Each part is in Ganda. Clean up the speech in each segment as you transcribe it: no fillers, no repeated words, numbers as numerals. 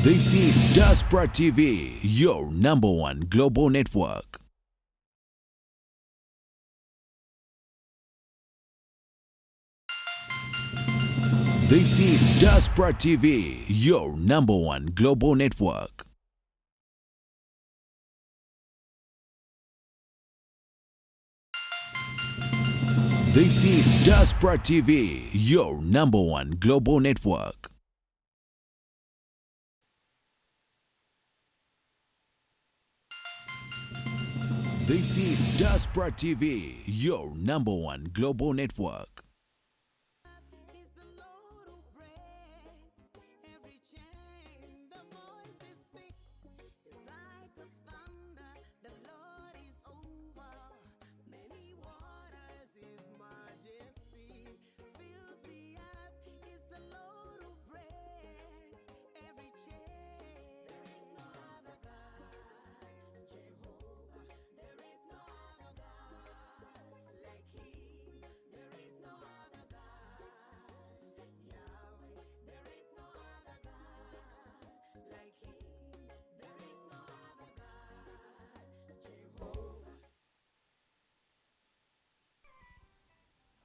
This is Diaspora TV, your number one global network. This is Diaspora TV, your number one global network. This is Diaspora TV, your number one global network. This is Diaspora TV, your number one global network.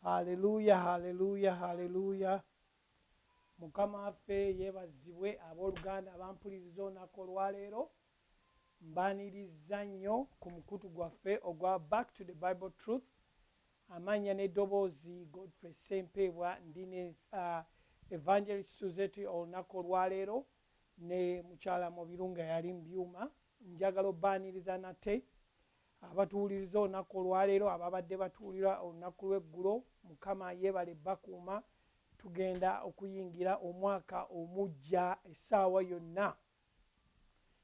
Haleluya, haleluya, haleluya. Mukama waffe yeebazibwe. Abooluganda abampuliriza olunaku olwaleero mbaaniriza nnyo ku mukutu gwaffe ogwa Back to the Bible Truth. Amannya n'eddoboozi Godfrey Ssempeebwa, ndi ne Evangelist Suzette olunaku olwaleero ne mukyala mu birunga yali mu byuma. Njagala obbaaniriza nate abatuwuliriza olunaku olwaleero, ababadde batuwulira olunaku lw'eggulo. Mukama yeebale bakuuma. Tugenda okuyingira omwaka omujja essaawa yonna.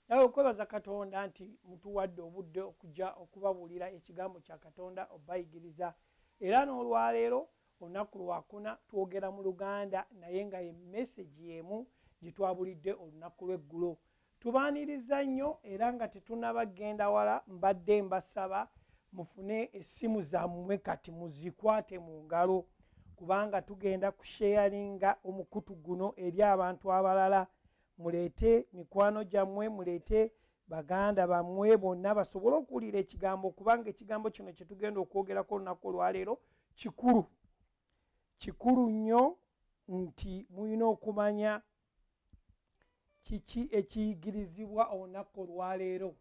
Naye okwebaza Katonda nti mutuwadde obudde okujja okubabuulira ekigambo kya Katonda obbayigiriza. Era n'olwaleero olunaku lwakuna twogera mu Luganda naye nga ye message y'emu gye twabulidde olunaku lw'eggulo. Tubaaniriza nnyo era nga tetunnabagenda wala, mbadde mbasaba mufune essimu zammwe kati muzikwate mu ngalo, kubanga tugenda kusharinga omukutu guno eri abantu abalala. Muleete mikwano gyammwe, muleete baganda bammwe bonna basobole okuwulira ekigambo, kubanga ekigambo kino kye tugenda okwogerako olunaku olwaleero kikulu nnyo, nti mulina okumanya kiki ekiyigirizibwa olunaku olwaleero.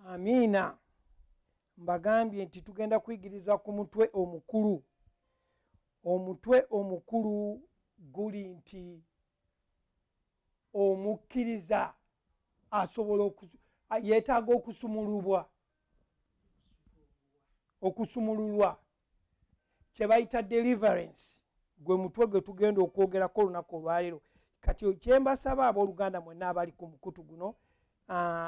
Amiina. Mbagambye nti tugenda kuyigiriza ku mutwe omukulu. Omutwe omukulu guli nti omukkiriza asobola yeetaaga okusumululwa, kye bayita deliverance. Gwe mutwe gwe tugenda okwogerako olunaku olwaleero. Kati kyembasaba abooluganda mwenna abali ku mukutu guno,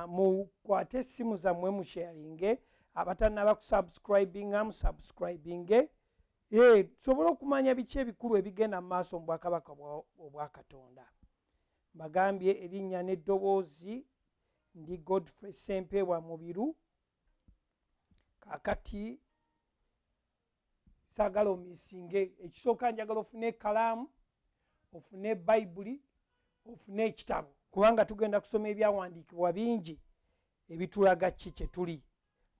mukwate essimu zammwe musharinge, abatannaba kusubscribinga musubscribinge, tusobole okumanya biki ebikulu ebigenda mu maaso mu bwakabaka obwa Katonda. Mbagambye erinnya n'eddoboozi ndi Godfrey Ssempeebwa Mubiru. Kaakati saagala omiisinge. Ekisooka njagala ofune ekkalaamu, ofune Bayibuli, ofune ekitabo, kubanga tugenda kusoma ebyawandiikibwa bingi ebitulaga ki kye tuli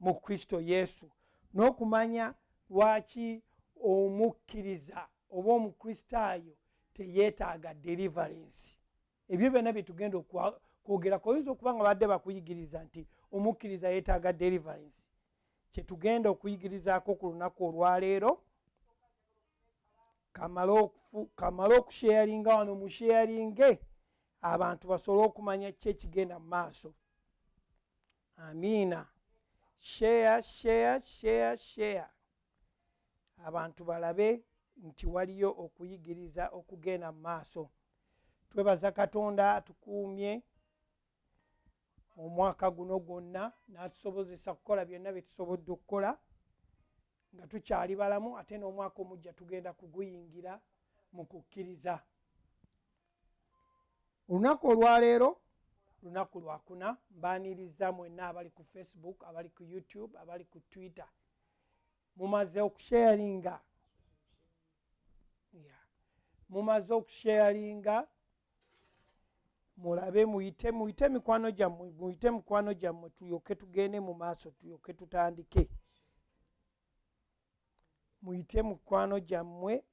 mu Kristo Yesu, n'okumanya lwaki omukkiriza oba omukristaayo teyeetaaga deliverance. Ebyo byonna bye tugenda okwogerako. Oyinza okuba nga badde bakuyigiriza nti omukkiriza yeetaaga deliverance. Kye tugenda okuyigirizaako ku lunaku olwaleero. Kamala okusharinga wano, musharinge abantu basobole okumanya ki ekigenda mu maaso. Amiina. Share. Abantu balabe nti waliyo okuyigiriza okugenda mu maaso. Twebaza Katonda atukuumye omwaka guno gwonna n'atusobozesa kukola byonna bye tusobodde okukola nga tukyali balamu, ate n'omwaka omujja tugenda kuguyingira mu kukkiriza. Olunaku olwaleero lunaku lwakuna. Mbaaniriza mwenna abali ku Facebook, abali ku YouTube, abali ku Twitter. Mumaze okusharinga. Mumaze okusharinga mulabe muyite mikwano gyammwe tulyoke tugende mu maaso tulyoke tutandike. Muyite mikwano gyammwe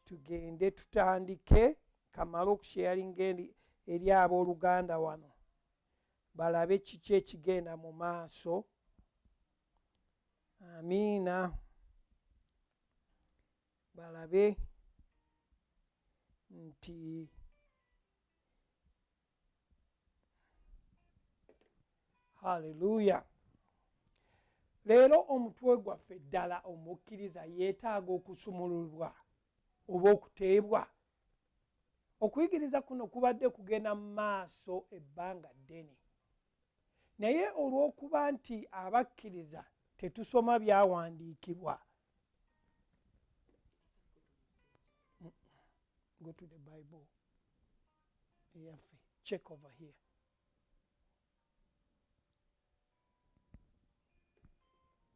tugende tutandike. Kamala okusharinga eri abooluganda wano balabe kiki ekigenda mu maaso. Amiina. Balabe nti haleluya. Leero omutwe gwaffe ddala omukkiriza yeetaaga okusumululwa oba okuteebwa. Okuyigiriza kuno kubadde kugenda mu maaso ebbanga ddene, naye olw'okuba nti abakkiriza tetusoma byawandiikibwa. Go to the Bible. Eyaffe. Check over here.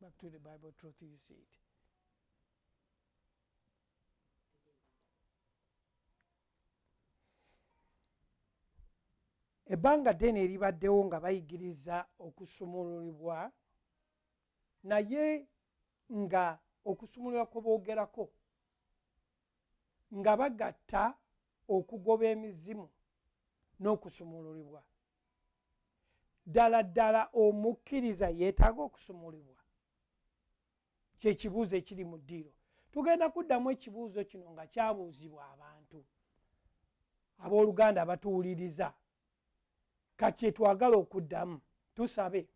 Back to the Bible truth, you see it. Ebbanga ddene eribaddewo nga bayigiriza okusumululibwa, naye nga okusumululwa kwe boogerako nga bagatta okugoba emizimu n'okusumululibwa. Ddala ddala omukkiriza yeetaaga okusumulibwa? Kye kibuuzo ekiri mu ddiiro. Tugenda kuddamu ekibuuzo kino nga kyabuuzibwa abantu abooluganda abatuwuliriza. Kati twagala okuddamu. Tusabe.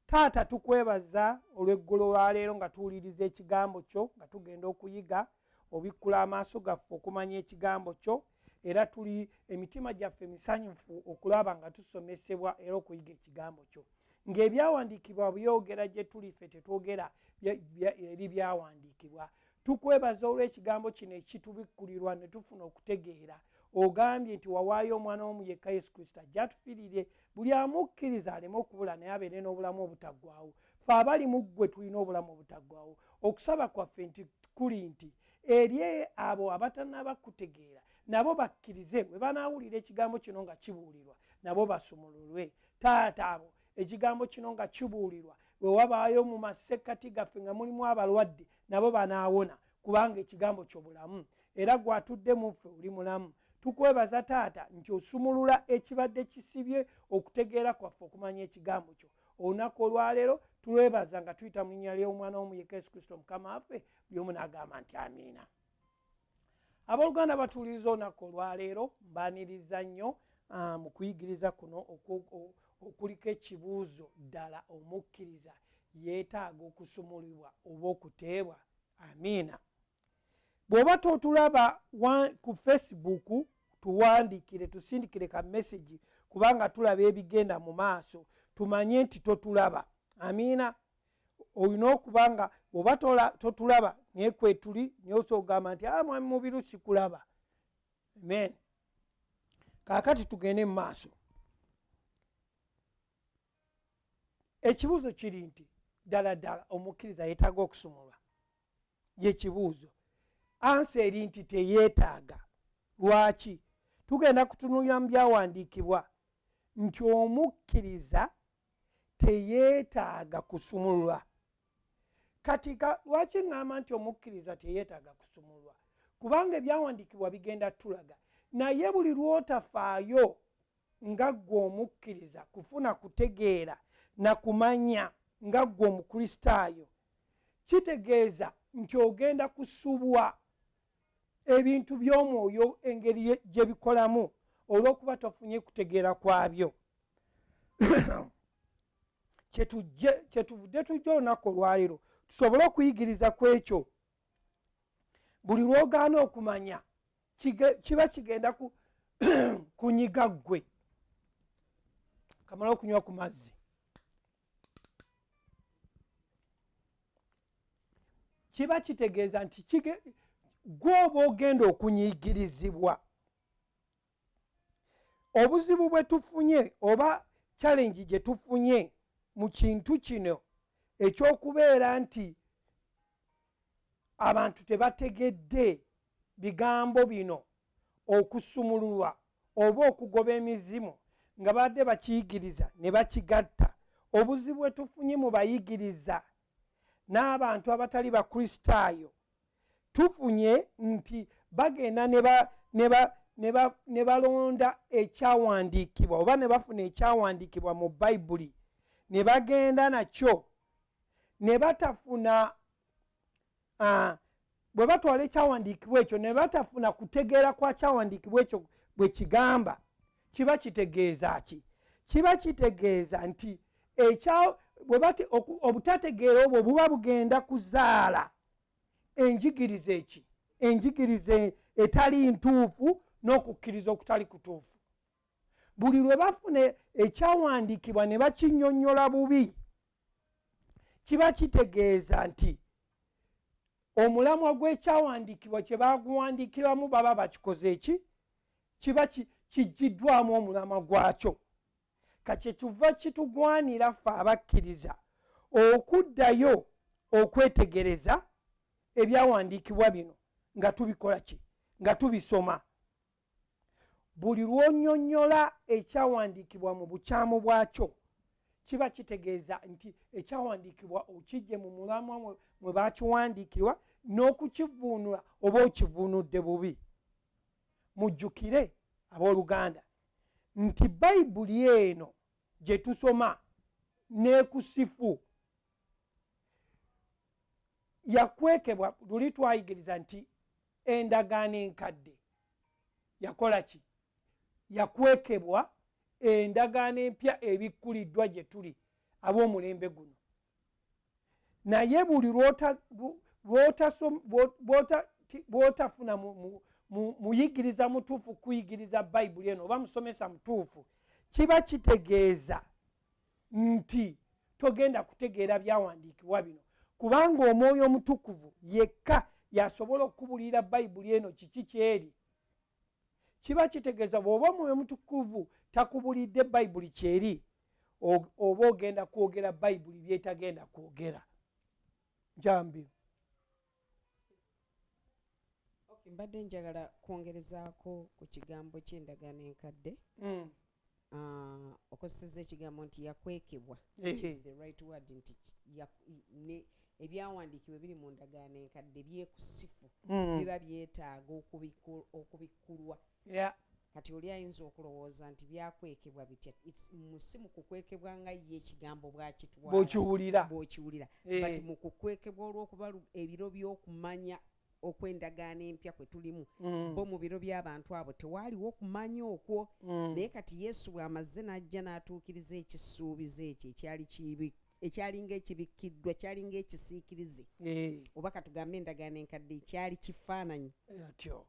Taata, tukwebaza olw'eggulo lwa leero nga tuwuliriza ekigambo kyo, nga tugenda okuyiga obikkula amaaso gaffe okumanya ekigambo kyo, era tuli emitima gyaffe misanyufu okulaba nga tusomesebwa era okuyiga ekigambo kyo. Ng'ebyawandiikibwa byogera gye tuli ffe tetwogera eri byawandiikibwa. Tukwebaza olw'ekigambo kino ekitubikkulirwa ne tufuna okutegeera. Ogambye nti wawaayo omwana wo yekka Yesu Kristo ajja atufiirire buli amukkiriza aleme okubula naye abeere n'obulamu obutaggwaawo. Ffe abali mu ggwe tulina obulamu obutaggwaawo. Okusaba kwaffe nti kuli nti eri abo abatannaba kutegeera nabo bakkirize bwe banaawulira ekigambo kino nga kibuulirwa nabo basumululwe. Taata, abo ekigambo kino nga kibuulirwa bwe wabaayo mu masekkati gaffe nga mulimu abalwadde nabo banaawona, kubanga ekigambo kyo bulamu era gwatudde mu ffe oli mulamu. Tukwebaza Taata nti osumulula ekibadde kisibye okutegeera kwaffe okumanya ekigambo kyo. Olunaku olwaleero tulwebaza nga tuyita mu linnya ly'omwana wo yekka Yesu Kristo Mukama waffe, buli omu n'agamba nti amiina. Abooluganda batuwuliriza olunaku olwaleero, mbaaniriza nnyo mu kuyigiriza kuno okuliko ekibuuzo ddala omukkiriza yeetaaga okusumulibwa oba okuteebwa. Amiina. Bw'oba totulaba ku Facebook tuwandiikire, tusindikire ka message kubanga tulaba ebigenda mu maaso, tumanye nti totulaba. Amiina. Olina okubanga bw'oba totulaba naye kwetuli naye osogamba nti mwami mubiru sikulaba. Amen. Kaakati tugende mu maaso. Ekibuuzo kiri nti ddala ddala omukkiriza yeetaaga okusumulwa? Ye kibuuzo. Ansa eri nti teyeetaaga. Lwaki? Tugenda kutunulira mu byawandiikibwa nti omukkiriza teyeetaaga kusumulwa. Kati lwaki ngamba nti omukkiriza teyeetaaga kusumulwa? Kubanga ebyawandiikibwa bigenda tulaga, naye buli lw'otafaayo nga ggwe omukkiriza kufuna kutegeera na kumanya nga ggwe omukristaayo, kitegeeza nti ogenda kusubwa ebintu by'omwoyo engeri gye bikolamu olw'okuba tofunye kutegeera kwabyo. Kyetuvudde tujja olunaku olwaleero tusobole okuyigiriza ku ekyo. Buli lw'ogaana okumanya kiba kigenda kunyiga ggwe. Kamala okunywa ku mazzi. Kiba kitegeeza nti gwe oba ogenda okunyigirizibwa. Obuzibu bwe tufunye oba challenge gye tufunye mu kintu kino eky'okubeera nti abantu tebategedde bigambo bino, okusumululwa oba okugoba emizimu nga badde bakiyigiriza ne bakigatta. Obuzibu bwe tufunye mu bayigiriza n'abantu abatali bakristaayo, tufunye nti bagenda ne balonda ekyawandiikibwa oba ne bafuna ekyawandiikibwa mu bayibuli ne bagenda nakyo ne batafuna bwe batwala ekyawandiikibwa ekyo ne batafuna kutegeera kwa kyawandiikibwa ekyo bwe kigamba. Kiba kitegeeza ki? Kiba kitegeeza nti obutategeera obwo buba bugenda kuzaala enjigiriza eki, enjigiriza etali ntuufu n'okukkiriza okutali kutuufu. Buli lwe bafuna ekyawandiikibwa ne bakinnyonnyola bubi, kiba kitegeeza nti omulamwa gw'ekyawandiikibwa kye baguwandiikiramu baba bakikoze eki, kiba kijiddwamu omulamwa gwakyo. Kakyekiva kitugwanira ffe abakkiriza okuddayo okwetegereza ebyawandiikibwa bino nga tubikola ki? Nga tubisoma. Buli lw'onnyonnyola ekyawandiikibwa mu bukyamu bwakyo, kiba kitegeeza nti ekyawandiikibwa okijje mu mulamwa mwe bakiwandiikirwa n'okukivuunula oba okivuunudde bubi. Mujjukire abooluganda nti bayibuli eno gye tusoma n'ekusifu yakwekebwa. Luli twayigiriza nti endagaano enkadde yakola ki? Yakwekebwa endagaano empya ebikkuliddwa gye tuli ab'omulembe guno. Naye buli bw'otafuna muyigiriza mutuufu kuyigiriza bayibuli eno oba musomesa mutuufu, kiba kitegeeza nti togenda kutegeera byawandiikibwa bino, kubanga Omwoyo Omutukuvu yekka yasobola okukubulira bayibuli eno kiki kyeri. Kiba kitegeeza bw'oba Omwoyo Omutukuvu takubulidde bayibuli kyeri, oba ogenda kwogera bayibuli byetagenda kwogera. Njambi mbadde njagala kwongerezaako ku kigambo ky'endagaano enkadde. Okoseza ekigambo nti yakwekebwa, which is the right word, nti ebyawandiikibwa biri mu ndagaano enkadde byekusifu, biba byetaaga okubikkulwa. Kati oli ayinza okulowooza nti byakwekebwa bitya. Si mu kukwekebwa nga ye ekigambo bwakitwala bw'okiwulira, but mu kukwekebwa olw'okuba ebiro by'okumanya okw'endagaano empya kwe tulimu. Bo mu biro by'abantu abo tewaaliwo okumanya okwo. Naye kati Yesu bw'amazze n'ajja n'atuukiriza ekisuubizo ekyo ekyali ng'ekibikkiddwa, kyali ng'ekisiikirize, oba katugambe endagaano enkadde ekyali kifaananyi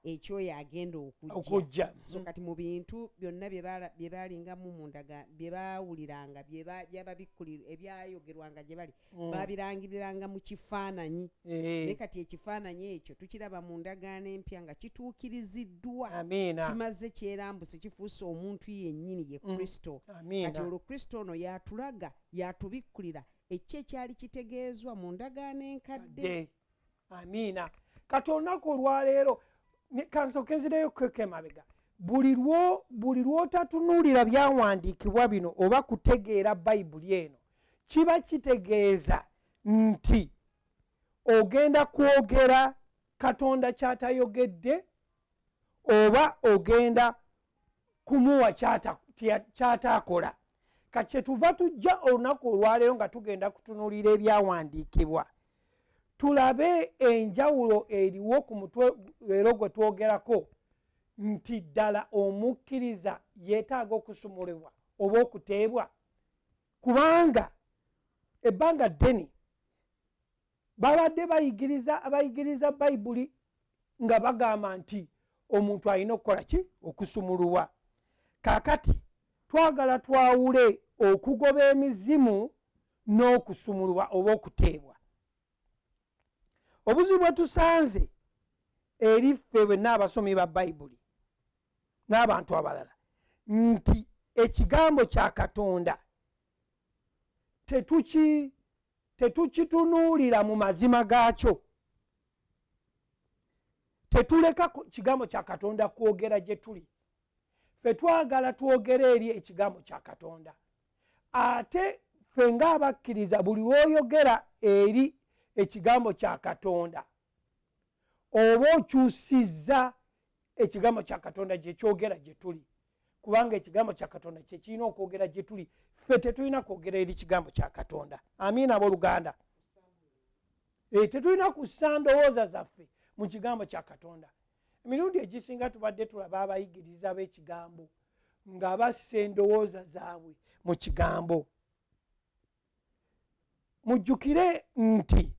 ekyoyo agenda okujja. So kati mu bintu byonna bye baalingamu mu ndagaano, bye baawuliranga, byaba bikkulirwa, ebyayogerwanga gye bali, baabirangiranga mu kifaananyi. Naye kati ekifaananyi ekyo tukiraba mu ndagaano empya nga kituukiriziddwa, kimaze kyerambuse, kifuuse omuntu yennyini, ye Kristo. Kati olwo Kristo ono yatulaga, yatubikkulira ekyo ekyali kitegeezwa mu ndagaano enkadde. Amiina. Kati olunaku olwaleero kansooke nzireyo kweka emabega, buli lw'otatunuulira byawandiikibwa bino oba kutegeera bayibuli eno, kiba kitegeeza nti ogenda kwogera Katonda ky'atayogedde oba ogenda kumuwa ky'ataakola. Kati kyetuva tujja olunaku olwaleero nga tugenda kutunuulira ebyawandiikibwa, tulabe enjawulo eriwo ku mutwe leero gwe twogerako nti ddala omukkiriza yeetaaga okusumulibwa oba okuteebwa. Kubanga ebbanga ddene babadde bayigiriza bayibuli nga bagamba nti omuntu alina okukola ki? Okusumulubwa. Kaakati twagala twawule okugoba emizimu n'okusumulubwa oba okuteebwa. Obuzibu bwe tusanze eri ffe bwenna abasomi ba bayibuli n'abantu abalala nti ekigambo kya Katonda tetukitunuulira mu mazima gaakyo. Tetuleka kigambo kya Katonda kwogera gye tuli. ffe twagala twogere eri ekigambo kya Katonda. Ate ffe ng'abakkiriza buli lw'oyogera eri ekigambo kya Katonda oba okyusizza ekigambo kya Katonda gye kyogera gye tuli, kubanga ekigambo kya Katonda kye kirina okwogera gye tuli, ffe tetulina kwogera eri kigambo kya Katonda. Amiina abooluganda. Tetulina kussa ndowooza zaffe mu kigambo kya Katonda. Emirundi egisinga tubadde tulaba abayigiriza b'ekigambo nga bassa endowooza zaabwe mu kigambo. Mujjukire nti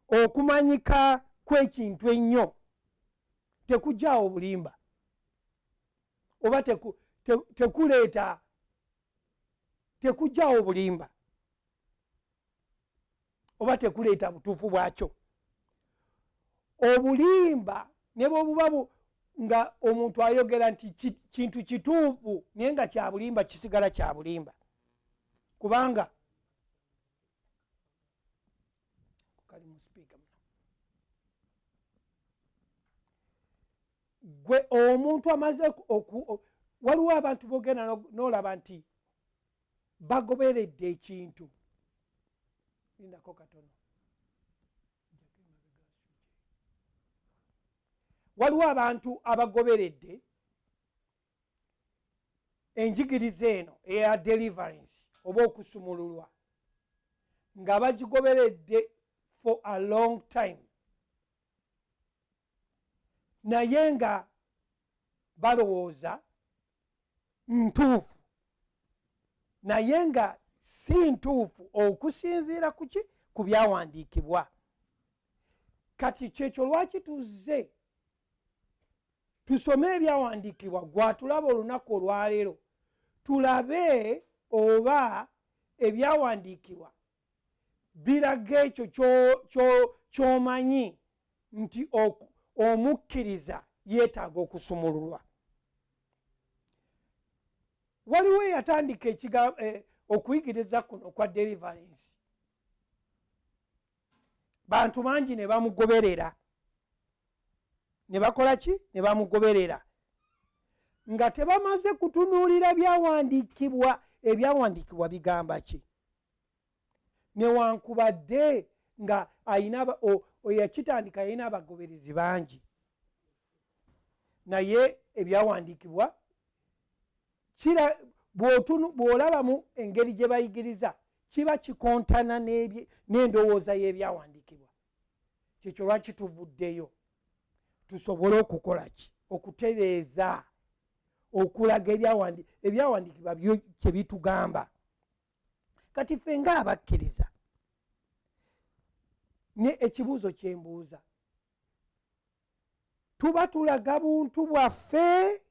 okumanyika kw'ekintu ennyo tekujjaawo bulimba oba tekuleeta tekujjaawo bulimba oba tekuleeta butuufu bwakyo. Obulimba ne bwebuba nga omuntu ayogera nti kintu kituufu naye nga kya bulimba kisigala kya bulimba, kubanga gwe omuntu amaze waliwo abantu bogenda n'olaba nti bagoberedde ekintu. Lindako katono. Waliwo abantu abagoberedde enjigiriza eno eya deliverance oba okusumululwa nga bagigoberedde for a long time, naye nga balowooza ntuufu naye nga si ntuufu okusinziira kuki ku byawandiikibwa. Kati kyekyo lwaki tuzze tusome ebyawandiikibwa gwatulaba olunaku olwaleero, tulabe oba ebyawandiikibwa biraga ekyo ky'omanyi nti omukkiriza yeetaaga okusumululwa. Waliwo eyatandika okuyigiriza kuno kwa deliverance, bantu bangi ne bamugoberera, ne bakola ki? Ne bamugoberera nga tebamaze kutunuulira byawandiikibwa. Ebyawandiikibwa bigamba ki? Newankubadde nga yakitandika yalina abagoberezi bangi, naye ebyawandiikibwa bw'olabamu engeri gye bayigiriza kiba kikontana n'endowooza y'ebyawandiikibwa. Kyekyo lwaki tuvuddeyo tusobole okukola ki? Okutereeza, okulaga ebyawandiikibwa kye bitugamba. Kati ffe ng'abakkiriza ne ekibuuzo kye mbuuza, tuba tulaga buntu bwaffe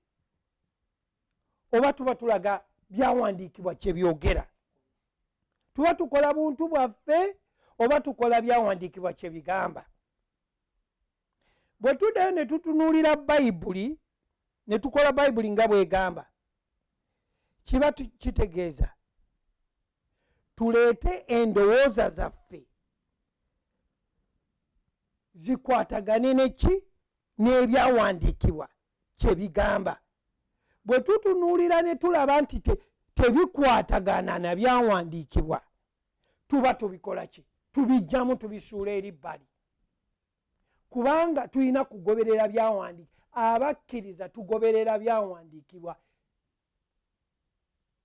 oba tuba tulaga byawandiikibwa kye byogera? Tuba tukola buntu bwaffe oba tukola byawandiikibwa kye bigamba? Bwe tuddayo ne tutunuulira Bayibuli ne tukola Bayibuli nga bw'egamba, kiba kitegeeza tuleete endowooza zaffe zikwatagane neki? N'ebyawandiikibwa kye bigamba. Bwe tutunuulira ne tulaba nti tebikwatagana na byawandiikibwa, tuba tubikola ki? Tubijjamu tubisuula eri bbali, kubanga tulina kugoberera byawandiikibwa. Abakkiriza tugoberera byawandiikibwa.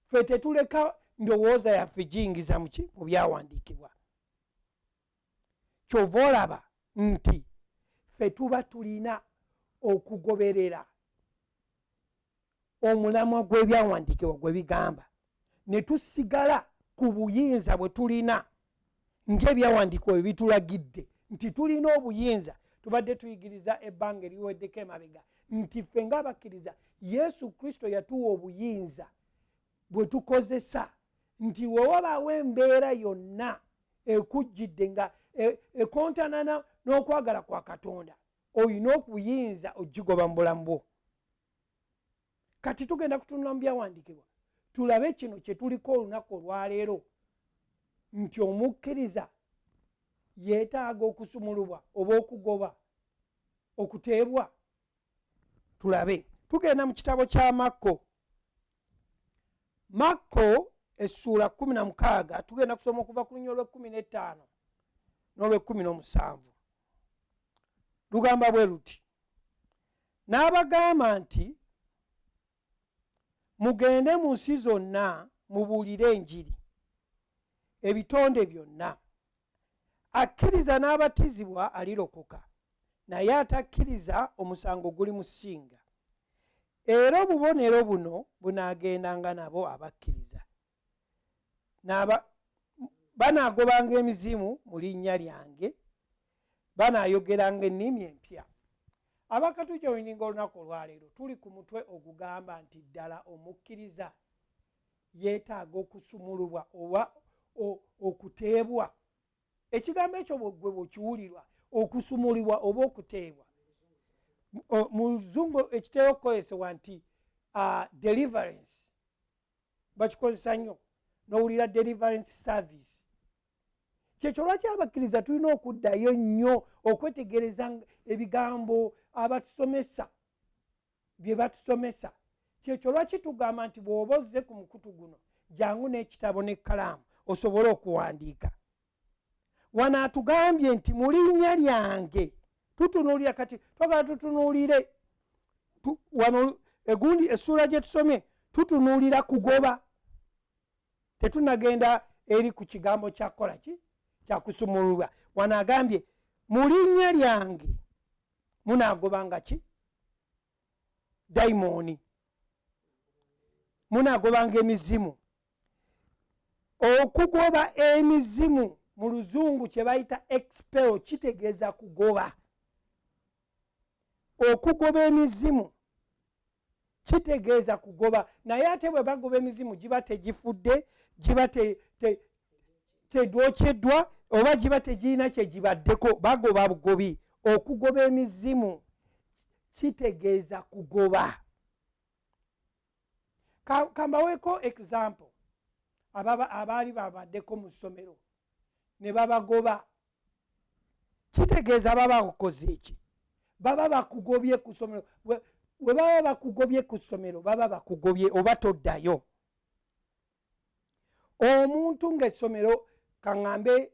Ffe tetuleka ndowooza yaffe giyingiza muki? Mu byawandiikibwa. Kyova olaba nti ffe tuba tulina okugoberera omulamwa gw'ebyawandiikibwa gwe bigamba, ne tusigala ku buyinza bwe tulina ng'ebyawandiikibwa bwe bitulagidde nti tulina obuyinza. Tubadde tuyigiriza ebbanga eriweddeko emabega nti ffe ng'abakkiriza Yesu Kristo yatuwa obuyinza bwe tukozesa, nti we wabaawo embeera yonna ekujjidde nga ekontana n'okwagala kwa Katonda, olina okuyinza ogigoba mu bulamu bwo. Kati tugenda kutunula mu byawandiikibwa tulabe kino kye tuliko olunaku olwaleero, nti omukkiriza yeetaaga okusumulubwa oba okugoba, okuteebwa. Tulabe, tugenda mu kitabo kya Makko Makko essula 16 tugenda kusoma okuva ku lunywa lwe15 n'olwe17 lugamba bwe luti n'abagamba nti mugende mu nsi zonna mubuulire enjiri ebitonde byonna akkiriza n'abatizibwa alirokoka naye atakkiriza omusango guli musinga era obubonero buno bunaagendanga nabo abakkiriza banaagobanga emizimu mu linnya lyange banaayogeranga ennimi empya. Abakatujoyininga olunaku olwaleero tuli ku mutwe ogugamba nti ddala omukkiriza yeetaaga okusumulubwa oba okuteebwa. Ekigambo ekyo gwe bw'okiwulirwa okusumulibwa oba okuteebwa mu Luzungu ekitera okukozesebwa nti deliverance bakikozesa nnyo n'owulira deliverance service. Kyekyo lwaki abakkiriza tulina okuddayo nnyo okwetegereza ebigambo abatusomesa bye batusomesa. Kyekyo lwaki tugamba nti bw'oba ozze ku mukutu guno jangu n'ekitabo n'ekkalaamu osobole okuwandiika. Wano atugambye nti mu linnya lyange tutunuulira kati twagala tutunuulire wano egundi essula gye tusomye tutunuulira kugoba. Tetunagenda eri ku kigambo kyakola ki kyakusumululwa. Wano agambye mu linnya lyange munaagobanga ki dayimooni munaagobanga emizimu. Okugoba emizimu mu Luzungu kye bayita expel kitegeeza kugoba. Okugoba emizimu kitegeeza kugoba naye ate bwe bagoba emizimu giba tegifudde giba tedwokeddwa oba giba tegirina kye gibaddeko bagoba bugobi. Okugoba emizimu kitegeeza kugoba. Kambaweeko example abaali babaddeko mu ssomero ne babagoba. Kitegeeza baba bakoze eki? Baba bakugobye ku ssomero. We baba bakugobye ku ssomero baba bakugobye oba toddayo. Omuntu ng'essomero kaŋŋambe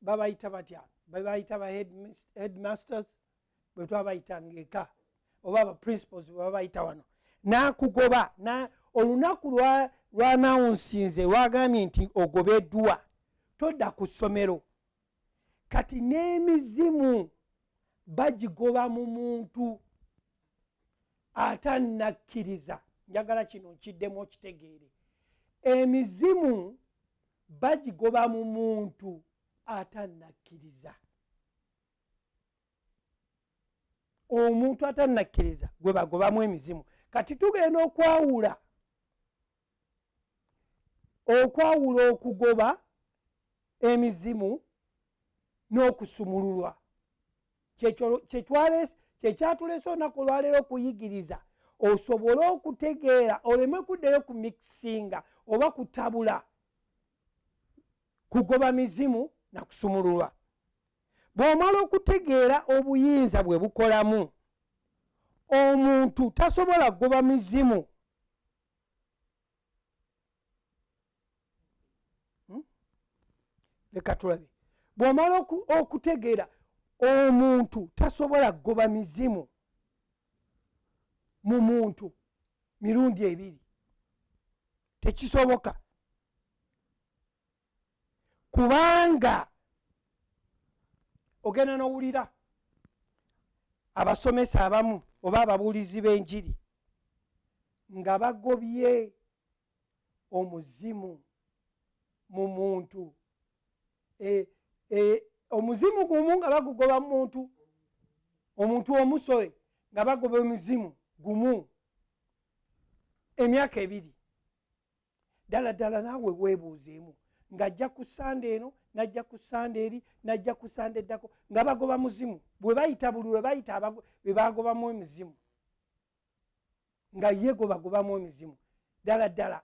babayita batya babayita ba headmasters bwe twabayitanga eka oba aba principals bwe babayita wano n'akugoba olunaku lwanawunsinze lwagambye nti ogobeddwa todda ku ssomero. Kati n'emizimu bagigoba mu muntu atannakkiriza. Njagala kino nkiddemu okitegeere. Emizimu bagigoba mu muntu atannakkiriza. Omuntu atannakkiriza gwe bagobamu emizimu. Kati tugenda okwawula okugoba emizimu n'okusumululwa. Kyekyatuleese olunaku olwaleero okuyigiriza osobole okutegeera oleme kuddayo ku mikisinga oba kutabula kugoba mizimu na kusumululwa. Bw'omala okutegeera obuyinza bwe bukolamu omuntu tasobola kugoba mizimu. Leka tulabe. Bw'omala okutegeera omuntu tasobola kugoba mizimu mu muntu mirundi ebiri. Tekisoboka. Kubanga ogenda n'owulira abasomesa abamu oba ababuulizi b'enjiri nga bagobye omuzimu mu muntu. Omuzimu gumu nga bagugoba mu muntu, omuntu omusole nga bagoba omuzimu gumu emyaka 2. Ddala ddala naawe weebuuzeemu ng'ajja ku ssande eno n'ajja ku ssande eri n'ajja ku ssande eddako nga bagoba muzimu. Bwe bayita buli we bayita be bagobamu emizimu nga ye gwe bagobamu emizimu. Ddala ddala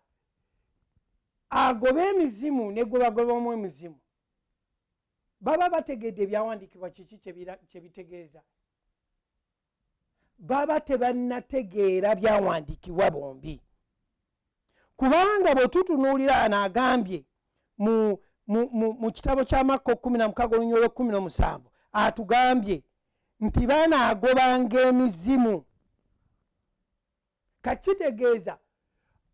agoba emizimu ne gwe bagobamu emizimu baba bategedde ebyawandiikibwa kiki kye bitegeeza. Baba tebannategeera byawandiikibwa bombi. kubanga bwe tutunuulira anagambye mu kitabo kya Makko 16:17 atugambye nti banaagobanga emizimu. Kakitegeeza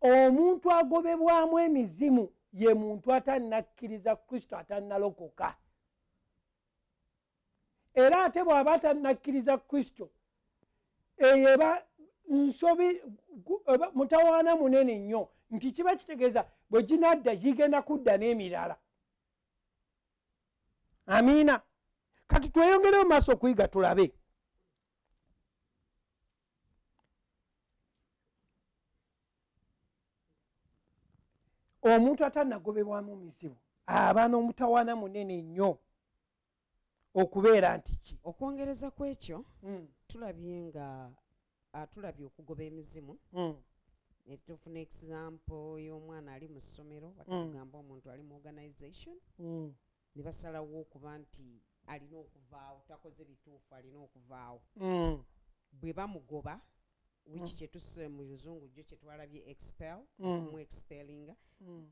omuntu agobebwamu emizimu ye muntu atannakkiriza Kristo, atannalokoka. Era ate bw'aba atannakkiriza Kristo eyeba nsobi mutawaana munene nnyo, nti kiba kitegeeza bwe ginadda gigenda kudda n'emirala. Amiina. Kati tweyongere mu maaso okuyiga tulabe. Omuntu atannagobebwamu mizibu aba n'omutawaana munene nnyo okubeera nti ki. Okwongereza ku ekyo tulabye okugoba emizimu. Ne tufuna example y'omwana ali mu ssomero, batugamba omuntu ali mu organization, ne basalawo okuba nti alina okuvaawo, takoze bituufu, alina okuvaawo. Bwe bamugoba, which kyetuse mu luzungu jjo kyetwalabye expel, mu expellinga,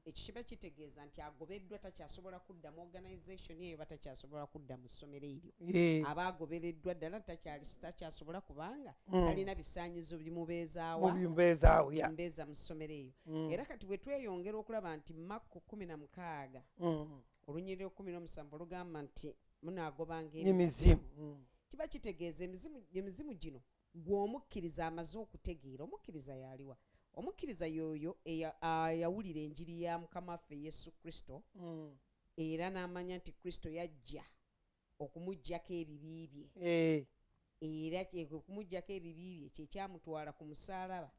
ekyo kiba kitegeeza nti agobeddwa takyasobola kudda mu organization eyo, batakyasobola kudda mu ssomero eryo. Aba agobereddwa ddala takyasobola kubanga alina bisaanyizo bimubeeza mu ssomero eyo. Era kati bwe tweyongera okulaba nti Makko 16 olunyiriro 17 olugamba nti munaagobanga emizimu, kiba kitegeeza emizimu gino gw'omukkiriza amaze okutegeera. Omukkiriza yaliwa? Omukkiriza yoyo yawulira enjiri ya Mukama waffe Yesu Kristo, era n'amanya nti Kristo yajja okumuggyako ebibi bye, era okumuggyako ebibi bye kye kyamutwala ku musaalaba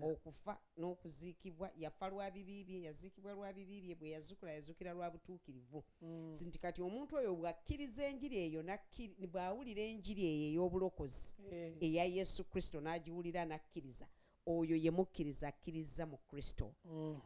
okufa n'okuziikibwa. Yafa lwa bibi bye, yaziikibwa lwa bibi bye, bwe yazukira lwa butuukirivu. Nti kati omuntu oyo bw'akkiriza enjiri eyo, bw'awulira enjiri eyo ey'obulokozi eya Yesu Kristo n'agiwulira n'akkiriza, oyo ye mukkiriza akkiriza mu Kristo.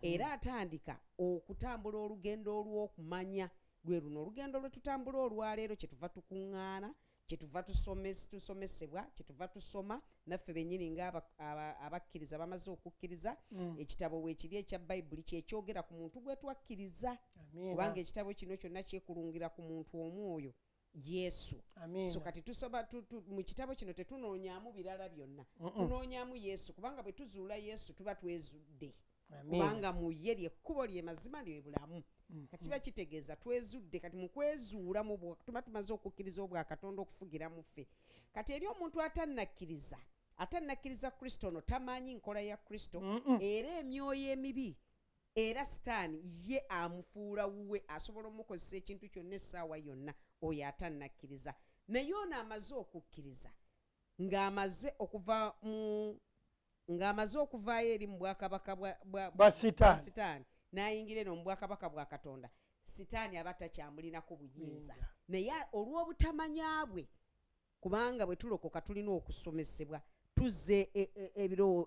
Era atandika okutambula olugendo olw'okumanya. Lwe luno olugendo lwe tutambula olwaleero, kyetuva tukuŋŋaana, kyetuva tusomesebwa, kyetuva tusoma naffe bennyini ng'abakkiriza bamaze okukkiriza. Ekitabo weekiri ekya Bayibuli kyekyogera ku muntu gwe twakkiriza, kubanga ekitabo kino kyonna kyekulungira ku muntu omu oyo Yesu. So kati tusoma mu kitabo kino tetunoonyaamu birala byonna, tunoonyaamu Yesu, kubanga bwe tuzuula Yesu tuba twezudde, kubanga mu ye ly'ekkubo ly'emazima ly'ebulamu. Kati kiba kitegeeza twezudde. Kati mu kwezuula tuba tumaze okukkiriza obwa Katonda okufugira mu ffe. Kati eri omuntu atannakkiriza Kristo ono tamanyi nkola ya Kristo, era emyoyo emibi, era Sitaani ye amufuula wuwe, asobola omukozesa ekintu kyonna essaawa yonna, oyo atannakkiriza. Naye ono amaze okukkiriza ng'amaze okuvaayo eri mu bwakabaka bwa Sitaani n'ayingira eno mu bwakabaka bwa Katonda, Sitaani aba takyamulinako buyinza. Naye olw'obutamanya bwe, kubanga bwe tulokoka tulina okusomesebwa, tuzze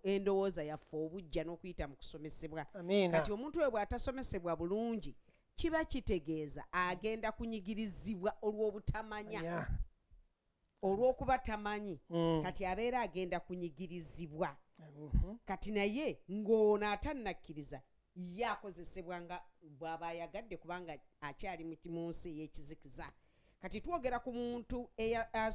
endowooza yaffe obujja n'okuyita mu kusomesebwa. Kati omuntu oyo bw'atasomesebwa bulungi, kiba kitegeeza agenda kunyigirizibwa olw'obutamanya, olw'okuba tamanyi. Kati abeera agenda kunyigirizibwa. Kati naye ng'ono atannakkiriza ye akozesebwa nga bw'aba ayagadde, kubanga akyali mu nsi ey'ekizikiza. Kati twogera ku muntu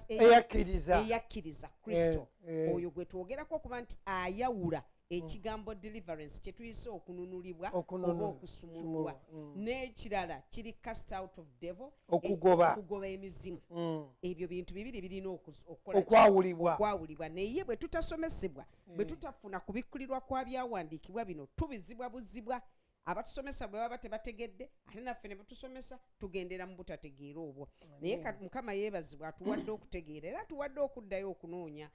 eyakkiriza Kristo, oyo gwe twogerako okuba nti ayawula ekigambo deliverance kye tuyise okununulibwa oba okusumulwa, n'ekirala kiri cast out of devil, okugoba emizimu. Ebyo bintu bibiri birina okwawulibwa. Naye bwe tutasomesebwa, bwe tutafuna kubikkulirwa kwa byawandiikibwa bino, tubizibwa buzibwa. Abatusomesa bwe baba tebategedde, ate naffe ne batusomesa tugendera mu butategeera obwo. Naye Mukama yeebazibwa, atuwadde okutegeera, era atuwadde okuddayo okunoonya,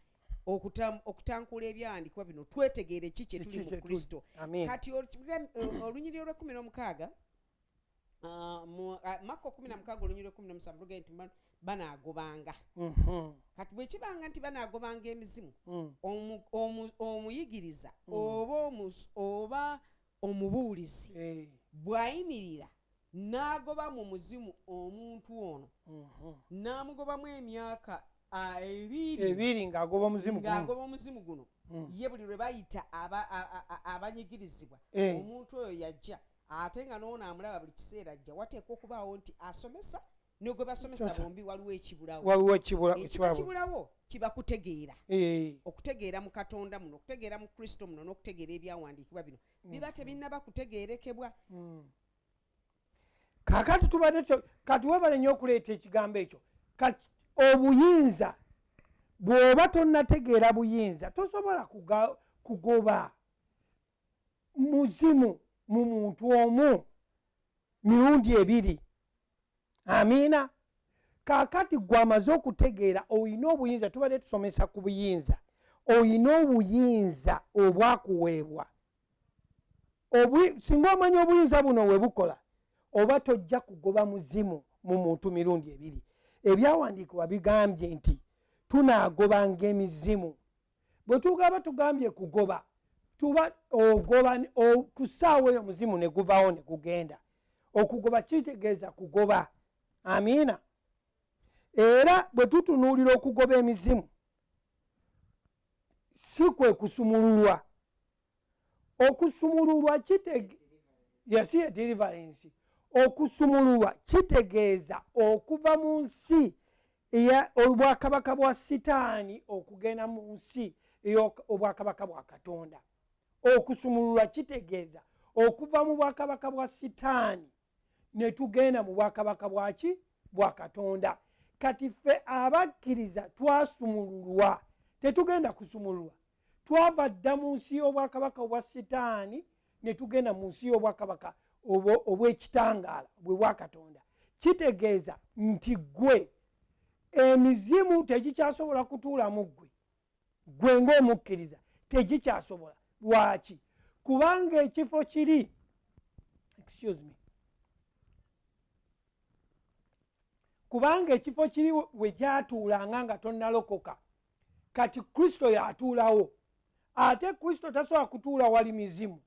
okutankuula ebyawandiikibwa bino, twetegeere ki kye tuli mu Kristo. Kati olunyiriro lwe 16 Makko 16 olunyiriro lwe 17 lugaye nti banaagobanga. Kati bwe kibanga nti banaagobanga emizimu, omuyigiriza oba omubuulizi bw'ayimirira n'agoba mu muzimu omuntu ono, n'amugobamu emyaka ebiri ng'agoba omuzimu guno, ye buli lwe bayita abanyigirizibwa omuntu oyo yajja ate nga n'ono amulaba buli kiseera ajja wateekwa okubaawo nti asomesa ne gwe basomesa bombi waliwo ekibulawo kiba kutegeera okutegeera mu Katonda muno okutegeera mu Kristo muno n'okutegeera ebyawandiikibwa bino biba tebinnaba kutegeerekebwa. Kaakati tubadde kati webale nnyo okuleeta ekigambo ekyo kati obuyinza bw'oba tonnategeera buyinza tosobola kugoba muzimu mu muntu omu mirundi ebiri. Amiina. Kaakati gwe amaze okutegeera oyina obuyinza tubadde tusomesa ku buyinza oyina obuyinza obwakuweebwa singa omanya obuyinza buno we bukola oba tojja kugoba muzimu mu muntu mirundi ebiri. Ebyawandiikibwa bigambye nti tunaagobanga emizimu. Bwe tugaba tugambye kugoba tuba ogoba ku ssaawa eyo muzimu ne guvaawo ne gugenda. Okugoba kitegeeza kugoba. Amiina. Era bwe tutunuulira okugoba emizimu si kwe kusumululwa. Okusumululwa yasi ye deliverance. Okusumululwa kitegeeza okuva mu nsi obwakabaka bwa Sitaani okugenda mu nsi obwakabaka bwa Katonda. Okusumululwa kitegeeza okuva mu bwakabaka bwa Sitaani ne tugenda mu bwakabaka bwaki bwa Katonda. Kati ffe abakkiriza twasumululwa tetugenda kusumululwa. Twava dda mu nsi y'obwakabaka obwa Sitaani ne tugenda mu nsi y'obwakabaka obw'ekitangaala bwe bwa Katonda. Kitegeeza nti gwe emizimu tegikyasobola kutuula mu gwe ng'omukkiriza tegikyasobola. Lwaki? Kubanga ekifo kiri kubanga ekifo kiri we gyatuulanga nga tonnalokoka kati Kristo yatuulawo ate Kristo tasobola kutuula wali mizimu.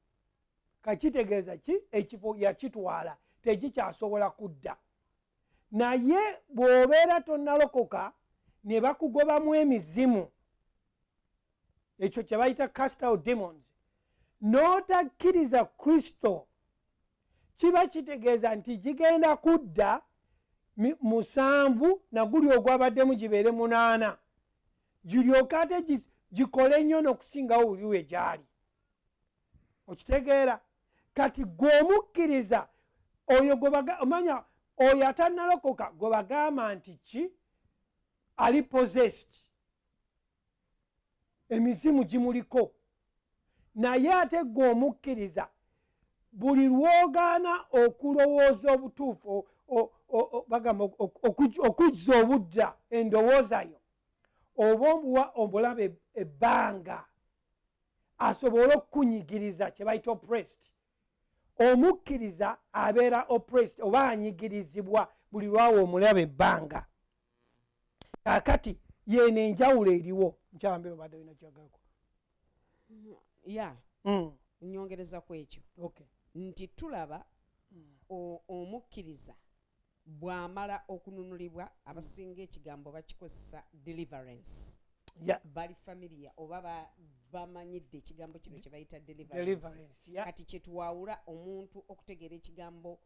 Kakitegeeza ki? Ekifo yakitwala tegikyasobola kudda. Naye bw'obeera tonnalokoka ne bakugobamu emizimu ekyo kye bayita cast out demons n'otakkiriza Kristo kiba kitegeeza nti gigenda kudda 7 na guli ogwabaddemu gibeere 8 giryoka ate gikole nnyo n'okusingawo buli we gyali. Okitegeera? Kati gw'omukkiriza oyo omanya oyo atannalokoka gwe bagamba nti ki ali possessed emizimu gimuliko. Naye ate gw'omukkiriza buli lwogaana okulowooza obutuufu bagamba okujja obudda endowooza yo oba omuwa omulaba ebbanga asobole okukunyigiriza kye bayita oppressed. Omukkiriza abeera oppressed oba anyigirizibwa buli lwawa omulaba ebbanga. Kaakati yeeno enjawulo eriwo. Nkyambe obadde olina kyagalako. Nnyongereza ku ekyo nti tulaba omukkiriza bw'amala okununulibwa abasinga ekigambo bakikozesa deliverance. Bali familia oba bamanyidde ekigambo kino kye bayita deliverance. Kati kyetuwawula omuntu okutegeera ekigambo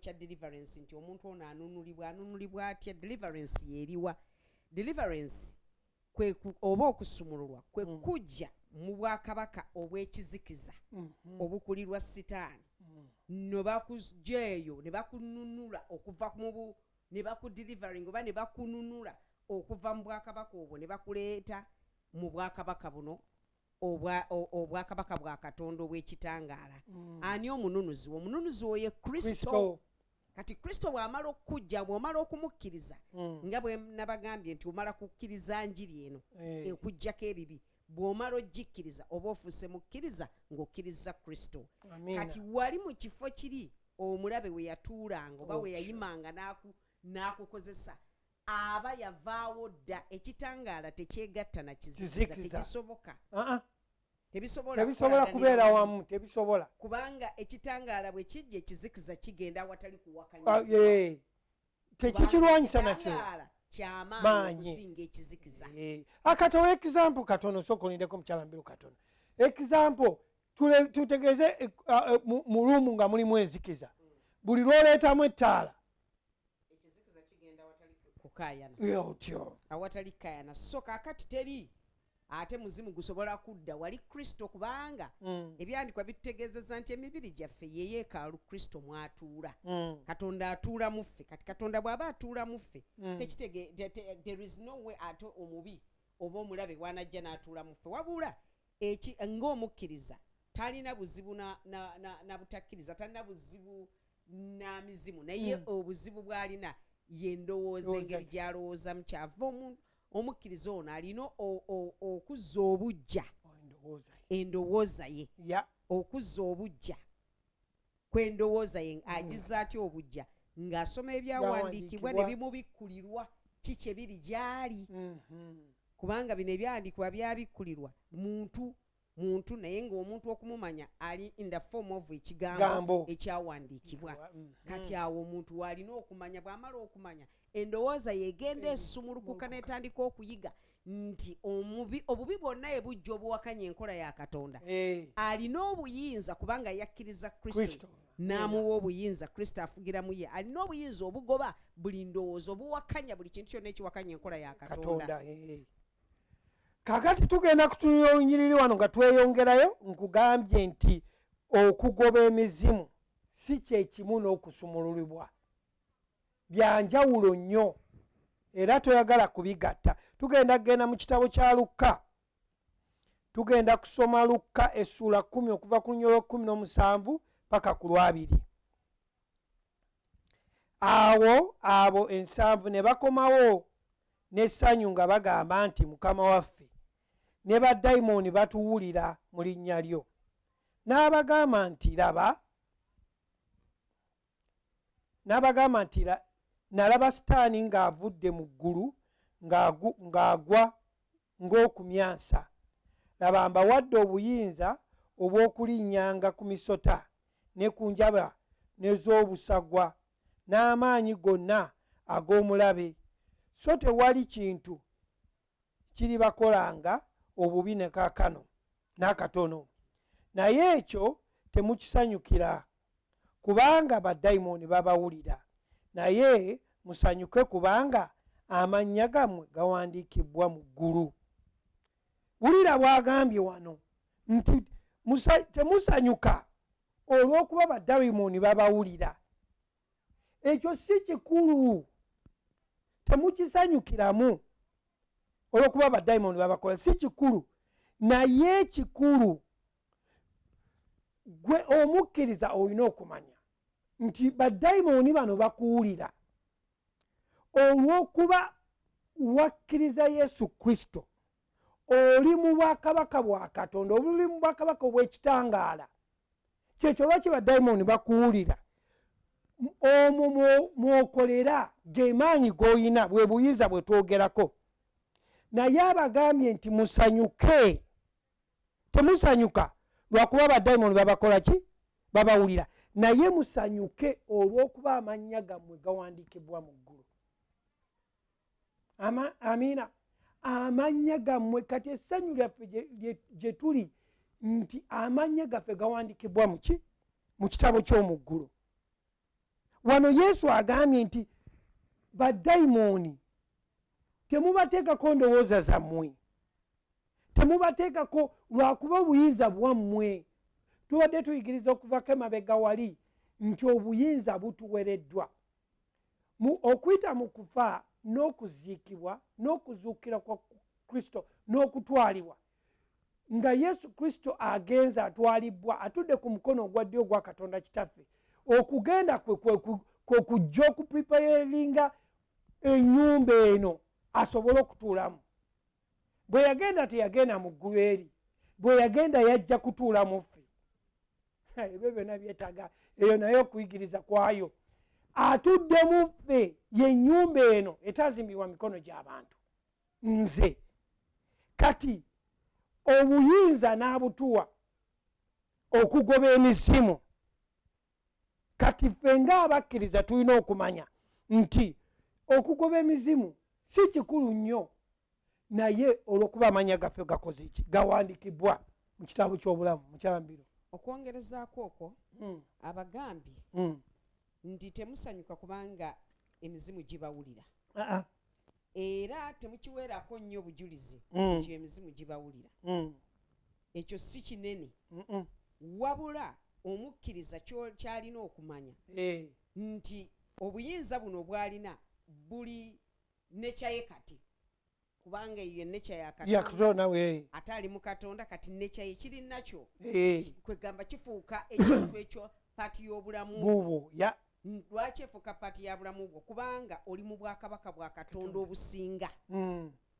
kya deliverance nti omuntu ono anunulibwa atya. Deliverance yeeriwa? Deliverance oba okusumululwa kwe kujja mu bwakabaka obw'ekizikiza obukulirwa Sitaani ne bakujja eyo ne bakununula okuva ne bakudelivering oba ne bakununula okuva mu bwakabaka obwo ne bakuleeta mu bwakabaka buno obwakabaka bwa Katonda obw'ekitangaala. Ani omununuzi? Omununuzi oyo Kristo. Kati Kristo bw'amala okujja bw'omala okumukkiriza nga bwe nabagambye nti omala kukkiriza njiri eno ekujjako ebibi bw'omala ogikkiriza oba ofuuse mukkiriza ng'okkiriza Kristo. Kati wali mu kifo kiri omulabe we yatuulanga oba we yayimanga n'akukozesa aba yavaawo dda. Ekitangaala tekyegatta na kizikiza tekisoboka. Tebisobola kubeera wamu. Tebisobola kubanga ekitangaala bwe kijja ekizikiza kigenda awatali kuwakanyizibwa. Tekikirwanyisa nakyo. kyamaanyi okusinga ekizikiza. Akatono example katono sokolindeko mukyalambiro katono. Example tutegeeze mu ruumu nga mulimu enzikiza. Buli lwoleetamu ettaala ekizikiza kigenda awatali kukaayana. Otyo. Awatali kukaayana. So kaakati teri ate muzimu gusobola kudda wali Kristo kubanga ebyandikwa bitutegeezezza nti emibiri gyaffe ye yeekaalu Kristo mwatuula. Katonda atuula mu ffe. Kati Katonda bw'aba atuula mu ffe there is no way ate omubi oba omulabe bw'anajja n'atuula mu ffe. Wabula ng'omukkiriza talina buzibu na butakkiriza, talina buzibu n'amizimu, naye obuzibu bw'alina ye ndowooza engeri gy'alowooza mu kyava omukkiriza ono alina okuzza obujja endowooza ye, okuzza obujja kw'endowooza ye agiza atya obujja ng'asoma ebyawandiikibwa ne bimubikkulirwa kiki ebiri gy'ali. Kubanga bino ebyawandiikibwa byabikkulirwa muntu naye ng'omuntu okumumanya ali in the form of ekigambo ekyawandiikibwa. Kati awo omuntu w'alina okumanya, bw'amala okumanya endowooza yegenda esumulukuka n'etandika okuyiga nti obubi bwonna ebujja obuwakanya enkola ya Katonda alina obuyinza kubanga yakkiriza Kristo n'amuwa obuyinza. Kristo afugiramu ye, alina obuyinza obugoba buli ndowooza obuwakanya buli kintu kyonna ekiwakanya enkola ya Katonda. Kakati tugenda kutunula olunyiriri wano nga tweyongerayo. Nkugambye nti okugoba emizimu si kye kimu n'okusumululibwa, byanjawulo nnyo era toyagala kubigatta. Tugenda mu kitabo kya Lukka, tugenda kusoma Lukka essula 10 okuva ku lunyiriri 17 paka ku 20. Abo 7 ne bakomawo n'essanyu nga bagamba nti Mukama waffe ne baddayimooni batuwulira mu linnya lyo. N'abagamba nti nalaba Sitaani ng'avudde mu ggulu ng'agwa ng'okumyansa. Laba mbawadde obuyinza obw'okulinnyanga ku misota ne ku njaba n'ez'obusagwa n'amaanyi gonna ag'omulabe, so tewali kintu kiribakolanga obubi ne kaakano n'akatono. Naye ekyo temukisanyukira kubanga baddayimooni babawulira. Naye musanyuke kubanga amannya gammwe gawandiikibbwa mu ggulu. Wulira bw'agambye wano nti temusanyuka olw'okuba baddayimooni babawulira. Ekyo si kikulu, temukisanyukiramu olw'okuba baddayimooni babakola, si kikulu. Naye ekikulu gwe omukkiriza olina okumanya nti baddayimooni bano bakuwulira olw'okuba wakkiriza Yesu Kristo, oli mu bwakabaka bwa Katonda, oli mu bwakabaka obw'ekitangaala. Kyekyo lwaki baddayimooni bakuwulira. Omwo mwokolera ge maanyi g'olina, bwe buyinza bwe twogerako. Naye abagambye nti musanyuke, temusanyuka lwakuba baddayimooni babakola ki? Babawulira. Naye musanyuke olw'okuba amannya gammwe gawandiikibwa mu ggulu. Amiina. Amannya gammwe kati essanyu lyaffe gye tuli nti amannya gaffe gawandiikibwa mu ki? Mu kitabo ky'omu ggulu. Wano Yesu agambye nti baddayimooni temubateekako ndowooza zammwe, temubateekako lwakuba obuyinza bwammwe. Tubadde tuyigiriza okuvako emabega wali nti obuyinza butuwereddwa okuyita mu kufa n'okuziikibwa n'okuzuukira kwa Kristo n'okutwalibwa. Nga Yesu Kristo agenze atwalibwa atudde ku mukono ogwa ddyo ogwa Katonda Kitaffe, okugenda kwe kujja okupreparinga ennyumba eno asobole okutuulamu. Bwe yagenda teyagenda mu ggulu eri, bwe yagenda yajja kutuula mu ffe. Ebyo byonna byetaaga eyo naye okuyigiriza kwayo. Atudde mu ffe, y'ennyumba eno etazimbibwa mikono gy'abantu, nze. Kati obuyinza n'abutuwa okugoba emizimu. Kati ffe ng'abakkiriza tulina okumanya nti okugoba emizimu si kikulu nnyo naye olw'okuba amanya gaffe gakoze ki gawandiikibwa mu kitabo ky'obulamu mukyalambiro. Okwongerezaako okwo abagambye nti temusanyuka kubanga emizimu gibawulira era temukiweerako nnyo obujulizi nti emizimu gibawulira. Ekyo si kinene wabula omukkiriza kyalina okumanya nti obuyinza buno bwalina buli nekyaye kati kubanga eyo nekya yakatonda ate ali mu Katonda kati nekyaye kiri nakyo kwegamba kifuuka ekintu ekyo paati y'obulamu bwo. Lwaki efuuka paati ya bulamu bwo? Kubanga oli mu bwakabaka bwa Katonda obusinga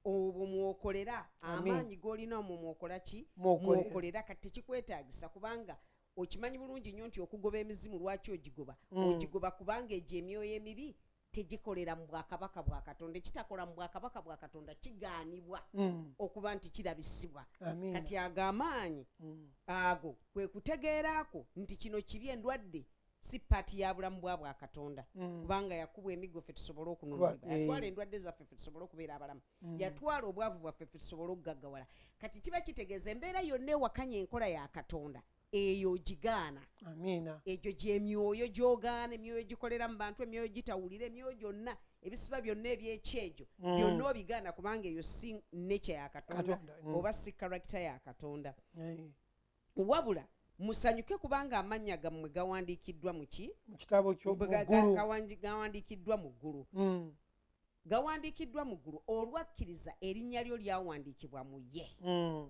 obwo mwokolera amaanyi g'olina omwo mwokola ki mwokolera kati tekikwetaagisa kubanga okimanyi bulungi nnyo nti okugoba emizimu lwaki ogigoba ogigoba kubanga egyo emyoyo emibi tegikolera mu bwakabaka bwa Katonda. Ekitakola mu bwakabaka bwa Katonda kigaanibwa okuba nti kirabisibwa. Kati ag'amaanyi ago kwe kutegeerako nti kino kibi endwadde si paati ya bulamu bwa Katonda kubanga yakubwa emigo ffe tusobole okununulibwa. Yatwala endwadde zaffe ffe tusobole okubeera abalamu. Yatwala obwavu bwaffe ffe tusobole okugaggawala. Kati kiba kitegeeza embeera yonna ewakanya enkola ya Katonda eyo gigaana. Egyo gy'emyoyo gy'ogaana, emyoyo gikolera mu bantu, emyoyo gitawulira, emyoyo gyonna ebisiba byonna ebyekyejo byonna obigaana kubanga eyo si nature ya Katonda oba si character ya Katonda. Wabula musanyuke kubanga amannya gammwe gawandiikiddwa mu kitabo ky'obuggulu. Gawandiikiddwa mu ggulu. Gawandiikiddwa mu ggulu olwakkiriza erinnya lyo lyawandiikibwa mu ye.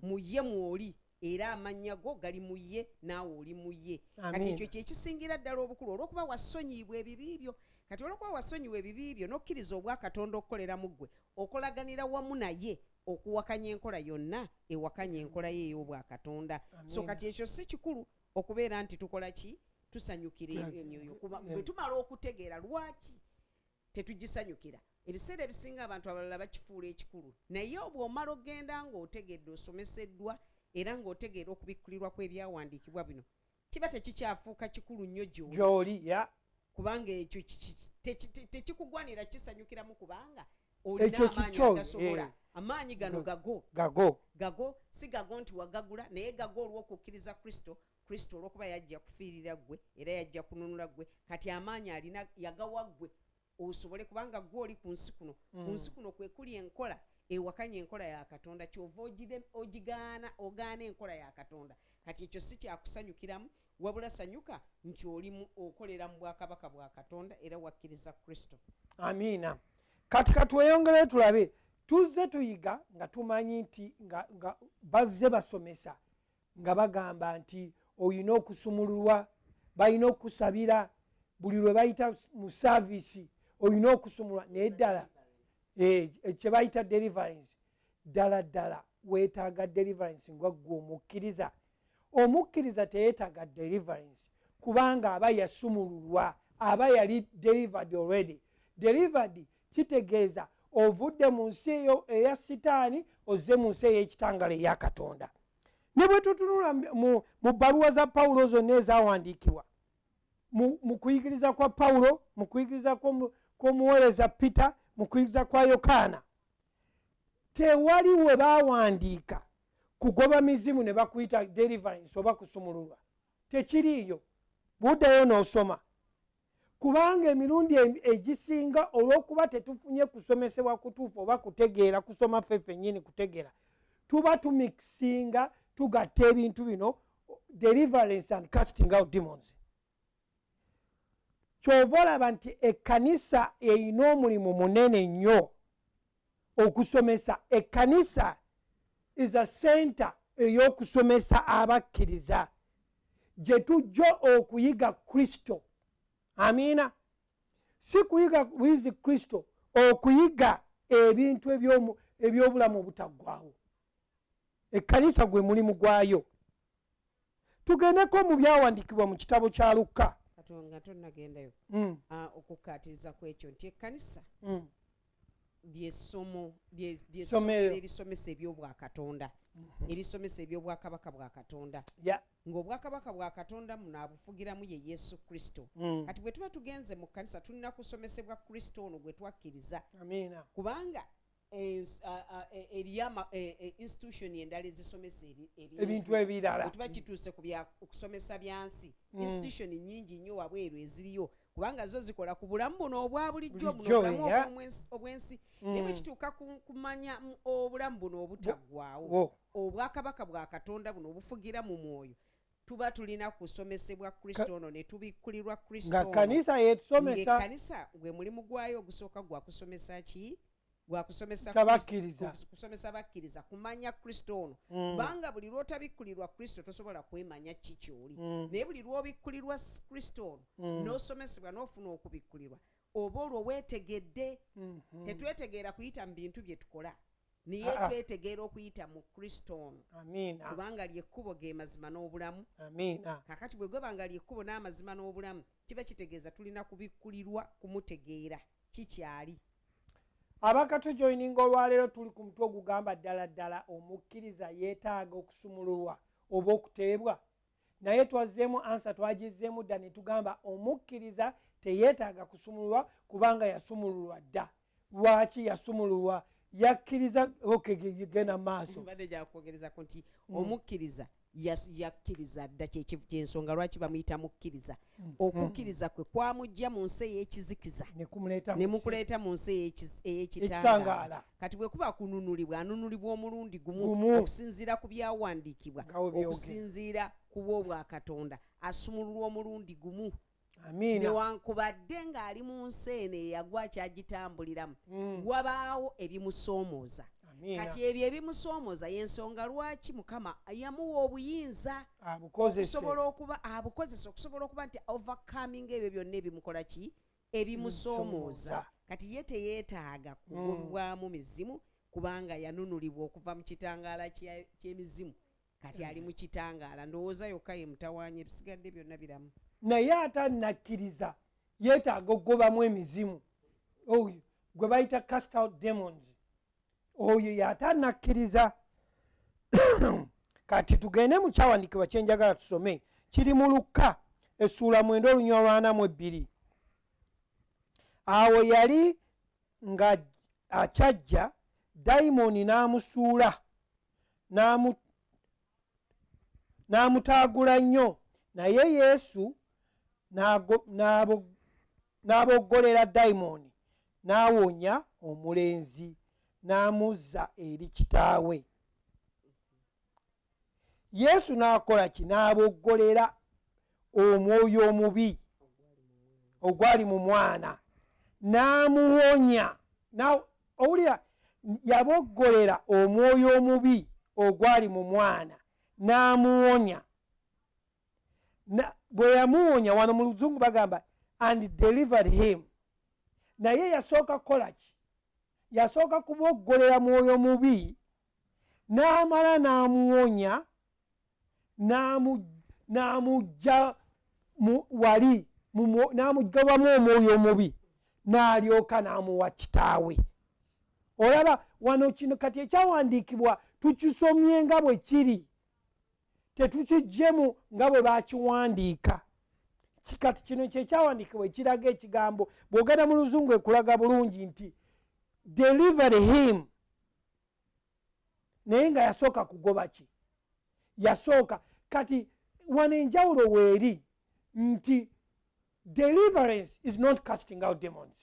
Mu ye mw'oli era amannya go gali mu ye naawe oli mu ye. Kati ekyo kye kisingira ddala obukulu olw'okuba wasonyiibwa ebibi byo. Kati olw'okuba wasonyiibwa ebibi byo n'okkiriza obwa Katonda okukolera mu ggwe okolaganira wamu naye okuwakanya enkola yonna ewakanya enkola ye ey'obwa Katonda. So kati ekyo si kikulu okubeera nti tukola ki tusanyukira emyoyo kuba bwe tumala okutegeera lwaki tetugisanyukira. Ebiseera ebisinga abantu abalala bakifuula ekikulu naye obw'omala ogenda ng'otegedde osomeseddwa era ng'otegeera okubikkulirwa kw'ebyawandiikibwa bino kiba tekikyafuuka kikulu nnyo gy'oli kubanga ekyo tekikugwanira kisanyukiramu kubanga olina amaanyi agasobola. Amaanyi gano gago si gago nti wagagula naye gago olw'okukkiriza Kristo olw'okuba yajja kufiirira ggwe era yajja kununula ggwe. Kati amaanyi alina yagawa ggwe osobole kubanga ggwe oli ku nsi kuno. Ku nsi kuno kwe kuli enkola ewakanya enkola ya Katonda kyova ogaana enkola ya Katonda. Kati ekyo si kyakusanyukiramu wabula sanyuka nti oli okolera mu bwakabaka bwa Katonda era wakkiriza Kristo. Amiina. Kati katweyongere tulabe tuzze tuyiga nga tumanyi nti nga bazze basomesa nga bagamba nti olina okusumululwa balina okusabira buli lwe bayita mu saavisi olina okusumulwa naye ddala kye bayita deliverance ddala weetaaga deliverance nga ggwe omukkiriza. Omukkiriza teyeetaaga deliverance kubanga aba yasumululwa aba yali delivered already. Delivered kitegeeza ovudde mu nsi eyo eya sitaani ozze mu nsi ey'ekitangala eya Katonda. Ne bwe tutunula mu bbaluwa za Pawulo zonna ezaawandiikibwa mu kuyigiriza kwa Pawulo, mu kuyigiriza kw'omuweereza Peter, mu kuyigiriza kwa Yokaana, tewali we baawandiika kugoba mizimu ne bakuyita deliverance oba kusumululwa. Tekiriiyo. Buddayo n'osoma kubanga emirundi egisinga olw'okuba tetufunye kusomesebwa kutuufu oba kutegeera kusoma ffeffe nnyini kutegeera tuba tumikisinga tugatta ebintu bino deliverance and casting out demons. Kyova olaba nti ekkanisa erina omulimu munene nnyo okusomesa. Ekkanisa is a center ey'okusomesa abakkiriza gye tujja okuyiga Kristo. Amiina. Si kuyiga wizi Kristo okuyiga ebintu eby'obulamu obutaggwaawo. Ekkanisa gwe mulimu gwayo. Tugendeko mu byawandiikibwa mu kitabo kya Lukka. Nga tonnagendayo okukkaatiriza ku ekyo nti ekkanisa ly'essomero erisomesa eby'obwakatonda erisomesa ebyobwakabaka bwa Katonda ng'obwakabaka bwa Katonda munaabufugiramu ye Yesu Kristo. Kati bwe tuba tugenze mu kkanisa tulina kusomesebwa Kristo ono gwe twakkiriza kubanga institution endala ezisomesa ebintu ebirala tuba kituuse ku kusomesa byansi institution nyingi nnyo wabweru eziriyo kubanga zo zikola ku bulamu buno obwa bulijjo buno obulamu obwensi naye bwe kituuka kumanya obulamu buno obutaggwaawo obwakabaka bwa Katonda buno obufugira mu mwoyo tuba tulina kusomesebwa Kristo ono ne tubikkulirwa Kristo ono nga kanisa yetusomesa kanisa gwe mulimu gwayo ogusooka gwa kusomesa ki kusomesa bakkiriza kumanya Kristo ono kubanga buli lw'otabikkulirwa Kristo tosobola kwemanya ki ky'oli naye buli lw'obikkulirwa Kristo ono n'osomesebwa n'ofuna okubikkulirwa oba olwo weetegedde tetwetegeera kuyita mu bintu bye tukola niye twetegeera okuyita mu Kristo ono kubanga lyekkubo ge mazima n'obulamu kakati bwe gwebanga lyekkubo n'amazima n'obulamu kiba kitegeeza tulina kubikkulirwa kumutegeera kikyali. Abakatujoininga olwaleero tuli ku mutwe ogugamba ddala ddala omukkiriza yeetaaga okusumululwa oba okuteebwa naye twazzeemu ansa twagizzeemu dda ne tugamba omukkiriza teyeetaaga kusumululwa kubanga yasumululwa dda. Lwaki yasumululwa? Yakkiriza okegenda maaso mbadde gyakwogerezako nti omukkiriza yakkiriza dda kyensonga lwaki bamuyita mukkiriza okukkiriza kwe kwamujja mu nsi ey'ekizikiza ne mukuleeta mu nsi ey'ekitangaala. Kati bwe kuba kununulibwa anunulibwa omulundi gumu okusinziira ku byawandiikibwa okusinziira ku bw'obwa Katonda asumululwa omulundi gumu newankubadde ng'ali mu nsi eno eyagwa kyagitambuliramu wabaawo ebimusoomooza kati ebyo ebimusoomooza y'ensonga lwaki Mukama yamuwa obuyinza abukozesa okusobola okuba nti overcoming ebyo byonna ebimukola ki ebimusoomooza. Kati ye teyeetaaga kugobwamu mizimu kubanga yanunulibwa okuva mu kitangaala ky'emizimu kati ali mu kitangaala ndowooza yokka ye mutawaanya ebisigadde byonna biramu. Naye atanakkiriza yeetaaga okugobamu emizimu oyo gwe bayita cast out demons oyo yatanakkiriza. Kati tugende mu kyawandiikibwa kyenjagala tusome kiri mu Luka essuula 9:42. Awo yali nga akyajja dayimooni n'amusuula n'amutaagula nnyo naye Yesu n'aboggolera dayimooni n'awonya omulenzi n'amuzza eri kitaawe. Yesu n'akola ki? N'aboggolera omwoyo omubi ogwali mu mwana n'amuwonya. Owulira, yaboggolera omwoyo omubi ogwali mu mwana n'amuwonya. Bwe yamuwonya wano mu Luzungu bagamba and delivered him. Naye yasooka kukola ki? Yasooka kuboggolera mwoyo mubi n'amala n'amuwonya n'amugja wali n'amugabamu omwoyo omubi n'alyoka n'amuwa kitaawe. Olaba wano kino kati ekyawandiikibwa tukisomye nga bwe kiri tetukiggyemu nga bwe bakiwandiika. Kati kino kyekyawandiikibwa ekiraga ekigambo bw'ogenda mu Luzungu ekulaga bulungi nti delivered him naye nga yasooka kugoba ki? Yasooka kati wano enjawulo weeri nti deliverance is not casting out demons.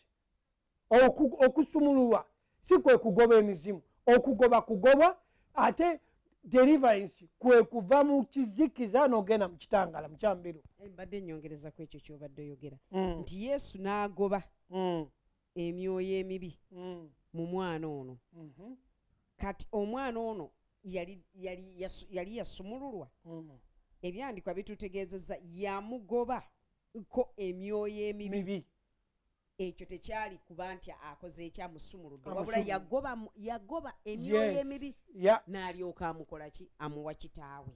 Okusumululwa si kwe kugoba emizimu, kugoba ate deliverance kwe kuva mu kizikiza n'ogenda mu kitangala mu kyambiru. Mbadde nnyongereza ku ekyo ky'obadde oyogera nti Yesu n'agoba emyoyo emibi mu mwana ono. Kati omwana ono yali yasumululwa. Ebyandikwa bitutegeezezza yamugoba ko emyoyo emibi. Ekyo tekyali kuba nti akoze ekyamusumuludde wabula yagoba emyoyo emibi n'alyoka amukola ki? Amuwa kitaawe.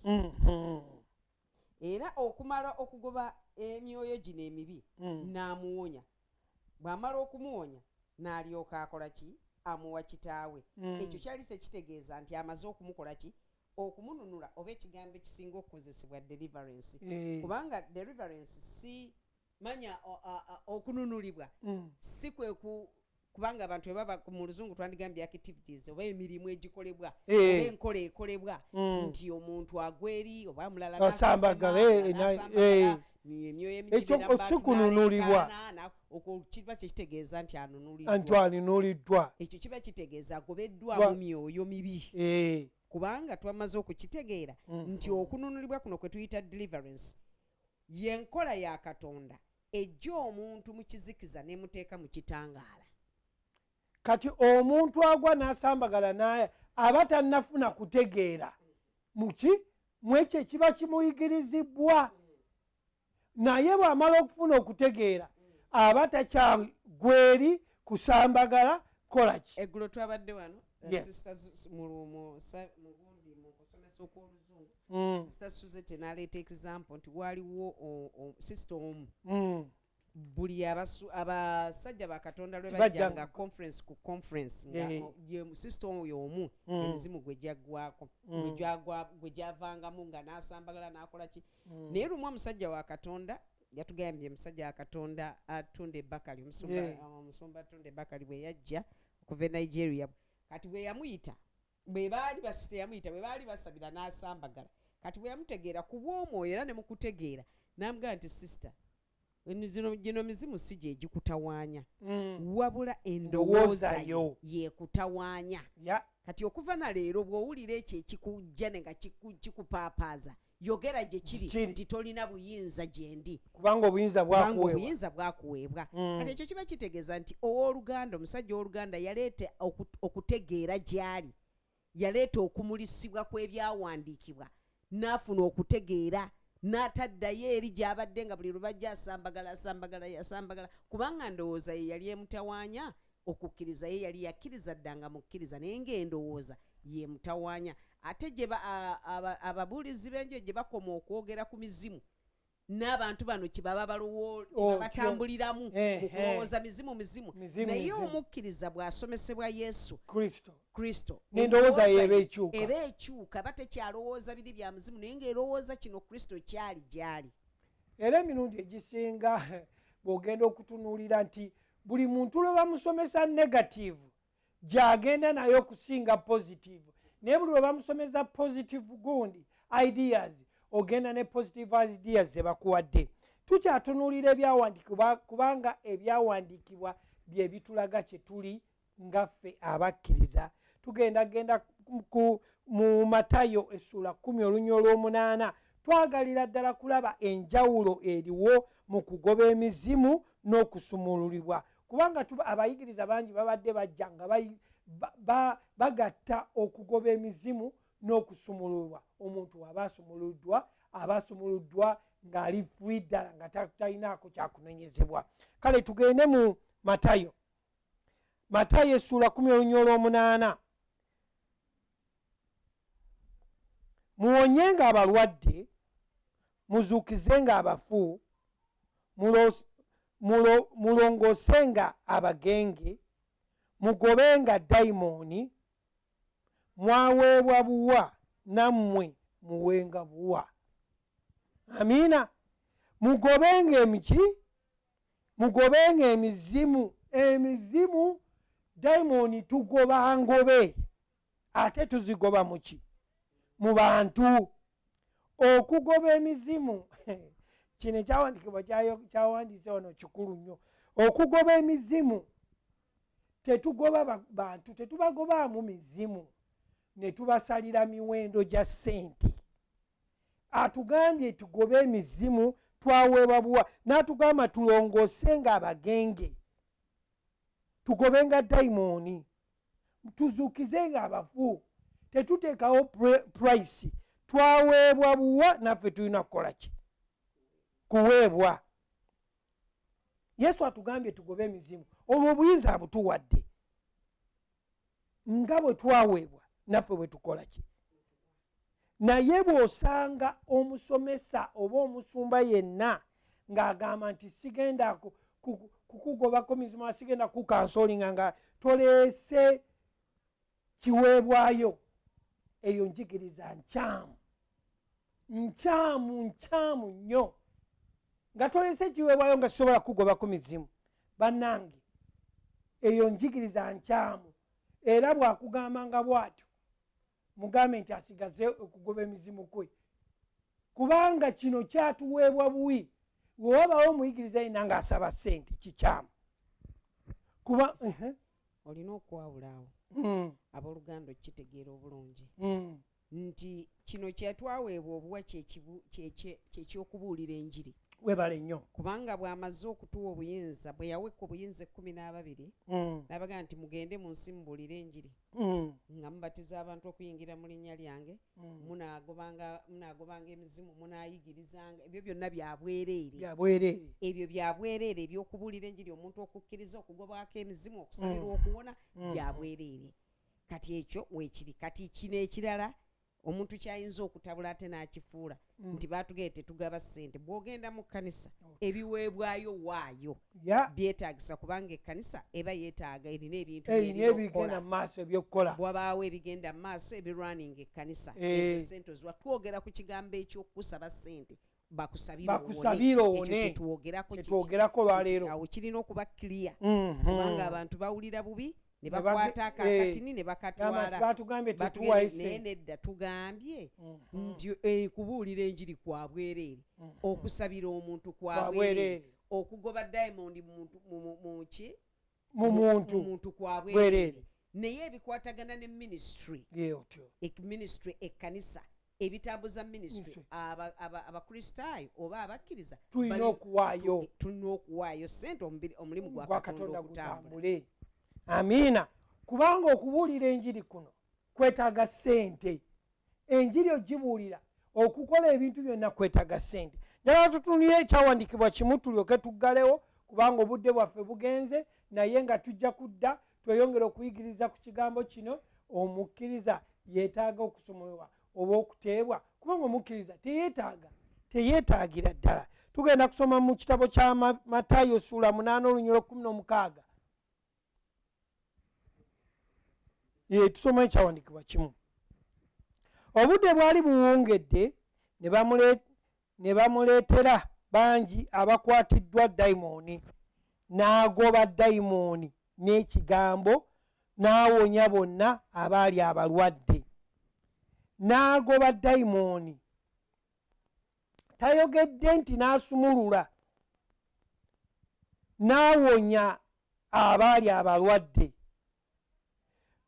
Era okumala okugoba emyoyo gino emibi n'amuwonya. Bw'amala okumuwonya n'alyoka akola ki? Amuwa kitaawe. Ekyo kyali tekitegeeza nti amaze okumukola ki? okumununula oba ekigambo ekisinga okukozesebwa deliverance kubanga deliverance si manya okununulibwa si kubanga abantu baba mu luzungu twandigambye activities oba emirimu egikolebwa oba enkola ekolebwa nti omuntu agweri oba mulala nasambagala emyoyo emikununulibwa okwo kiba kitegeeza nti anunuliddwa ekyo kiba kitegeeza agobeddwa mu myoyo mibi kubanga twamaze okukitegeera nti okununulibwa kuno kwe tuyita deliverance yenkola ya Katonda ejja omuntu mu kizikiza n'emuteeka mu kitangaala. Kati omuntu agwa n'asambagala naye aba tannafuna kutegeera muki mwekyo kiba kimuyigirizibwa naye bw'amala okufuna okutegeera aba takyagweri kusambagala kolaki. Eggulo twabadde wano sisters mu kusomesa okw'oluzungu sister Suzette n'aleeta example nti waliwo sister omu buli abasajja ba Katonda lwe bajjanga conference ku conference nga ye sister oyo omu emizimu gwe jaggwako gwe javangamu nga n'asambagala n'akola ki naye lumu omusajja wa Katonda yatugambye musajja wa Katonda Tunde Bakali omusumba Tunde Bakali bwe yajja okuva Nigeria kati bwe yamuyita bwe baali basite yamuyita bwe baali basabira n'asambagala kati bwe yamutegeera ku bw'omwoyo era ne mu kutegeera n'amugamba nti sister gino mizimu si gye gikutawaanya wabula endowooza yo yeekutawaanya kati okuva na leero bw'owulira ekyo ekikujja ne nga kikupaapaaza yogera gye kiri nti tolina buyinza gye ndi kubanga obuyinza bwakuweebwa kati ekyo kiba kitegeeza nti owooluganda omusajja ow'oluganda yaleeta okutegeera gy'ali yaleeta okumulisibwa kw'ebyawandiikibwa n'afuna okutegeera n'ataddayo eri gy'abadde nga buli lubajja asambagala kubanga ndowooza ye yali emutawaanya okukkiriza ye yali yakkiriza ddanga mukkiriza naye ng'endowooza ye mutawaanya ate ababuulizi b'enjo gye bakoma okwogera ku mizimu n'abantu bano kibaba batambuliramu mu kulowooza mizimu naye omukkiriza bw'asomesebwa Yesu Kristo n'endowooza ye eba ekyuka batekyalowooza biri bya muzimu naye ng'erowooza kino Kristo kyali gyali. Era emirundi egisinga bw'ogenda okutunuulira nti buli muntu lwe bamusomesa negative gy'agenda naye okusinga positive naye buli lwe bamusomesa positive gundi ideas ogenda ne positive ideas ze bakuwadde. Tukyatunuulira ebyawandiikibwa kubanga ebyawandiikibwa bye bitulaga kye tuli ngaffe abakkiriza. Tugenda mu Matayo essula 10 olunya olw'omunaana twagalira ddala kulaba enjawulo eriwo mu kugoba emizimu n'okusumululibwa kubanga abayigiriza bangi babadde bajja nga bagatta okugoba emizimu n'okusumululwa. Omuntu aba asumuluddwa ng'ali free ddala nga talinaako kyakunenyezebwa. Kale tugende mu Matayo essula 10 olunya olw'omunaana. Muwonyenga abalwadde, muzuukizenga abafu, mulongosenga abagenge, mugobenga dayimooni, mwaweebwa buwa nammwe muwenga buwa. Amiina. Mugobenga emizimu dayimooni tugoba ngobe ate tuzigoba muki mu bantu. Okugoba emizimu kino ekyawandikibwa kyawandiise wano kikulu nnyo. Okugoba emizimu tetugoba bantu, tetubagobaamu mizimu ne tubasalira miwendo gya ssente. Atugambye tugobe emizimu twaweebwa buwa n'atugamba tulongosenga abagenge, tugobenga dayimooni, tuzuukizenga abafu. Tetuteekawo price, twaweebwa buwa naffe tulina kukola ki? Kuweebwa. Yesu atugambye tugobe emizimu, olwo obuyinza abutuwadde nga bwe twaweebwa naffe bwe tukola ki? Naye bw'osanga omusomesa oba omusumba yenna ng'agamba nti sigenda kukugobako mizimu, sigenda kukansolinga nga toleese kiweebwayo, eyo njigiriza nkyamu nnyo nga tolese ekiweebwayo nga kisobola kugobako mizimu. Bannange eyo njigiriza nkyamu, era bwakugambanga bw'atyo mugambe nti asigaze okugoba emizimu kwe, kubanga kino kyatuweebwa buwi. Wewabawo omuyigiriza yenna ng'asaba ssente kikyamu kuba olina okwawulaawo abooluganda okitegeera obulungi nti kino kyetwaweebwa obuwa kyekyokubuulira enjiri. Webale nnyo. Kubanga bw'amaze okutuwa obuyinza, bwe yawekka obuyinza 12 n'abaga nti mugende mu nsi mubuulire enjiri nga mubatiza abantu okuyingira mu linnya lyange, munaagobanga emizimu, munaayigirizanga. Ebyo byonna byabwereere. Ebyo byabwereere ebyokubuulira enjiri, omuntu okukkiriza, okugobwako emizimu, okusabirwa okuwona, byabwereere. Kati ekyo weekiri. Kati kino ekirala omuntu kyayinza okutabula ate n'akifuula nti baatugee tetugaba ssente. Bw'ogenda mu kkanisa ebiweebwayo waayo byetaagisa, kubanga ekkanisa eba yeetaaga erina ebintu ebigenda mu maaso ebyokkola. Bw'abaawo ebigenda mu maaso ebirwaninga ekkanisa, ezo ssente oziwa. Twogera ku kigambo ekyokusaba ssente, bakusabira owone. Kyetwogerako lwaleero. Awo kirina okuba clear, kubanga abantu bawulira bubi ne bakwata akakatini ne bakatwala. Naye nedda tugambye nti kubuulira enjiri kwa bwereere, okusabira omuntu kwa bwereere, okugoba diamond mu muntu kwa bwereere. Naye ebikwatagana ne ministry, ekkanisa, ebitambuza ministry, abakristaayo oba abakkiriza tulina okuwaayo ssente omulimu gwa Katonda okutambula. Amiina. Kubanga okubuulira enjiri kuno kwetaaga ssente. Enjiri ogibuulira, okukola ebintu byonna kwetaaga ssente. Njagala tutunire ekyawandiikibwa kimu tulyoke tuggalewo, kubanga obudde bwaffe bugenze, naye nga tujja kudda tweyongera okuyigiriza ku kigambo kino. Omukkiriza yeetaaga okusomebwa oba okuteebwa, kubanga omukkiriza teyeetaagira ddala. Tugenda kusoma mu kitabo kya Matayo ssuula 8 olunyolo 16. Tusoma ekyawandiikibwa kimu. Obudde bwali buwungedde ne bamuleetera bangi abakwatiddwa dayimooni, n'agoba dayimooni n'ekigambo, n'awonya bonna abaali abalwadde. N'agoba dayimooni, tayogedde nti n'asumulula, n'awonya abaali abalwadde.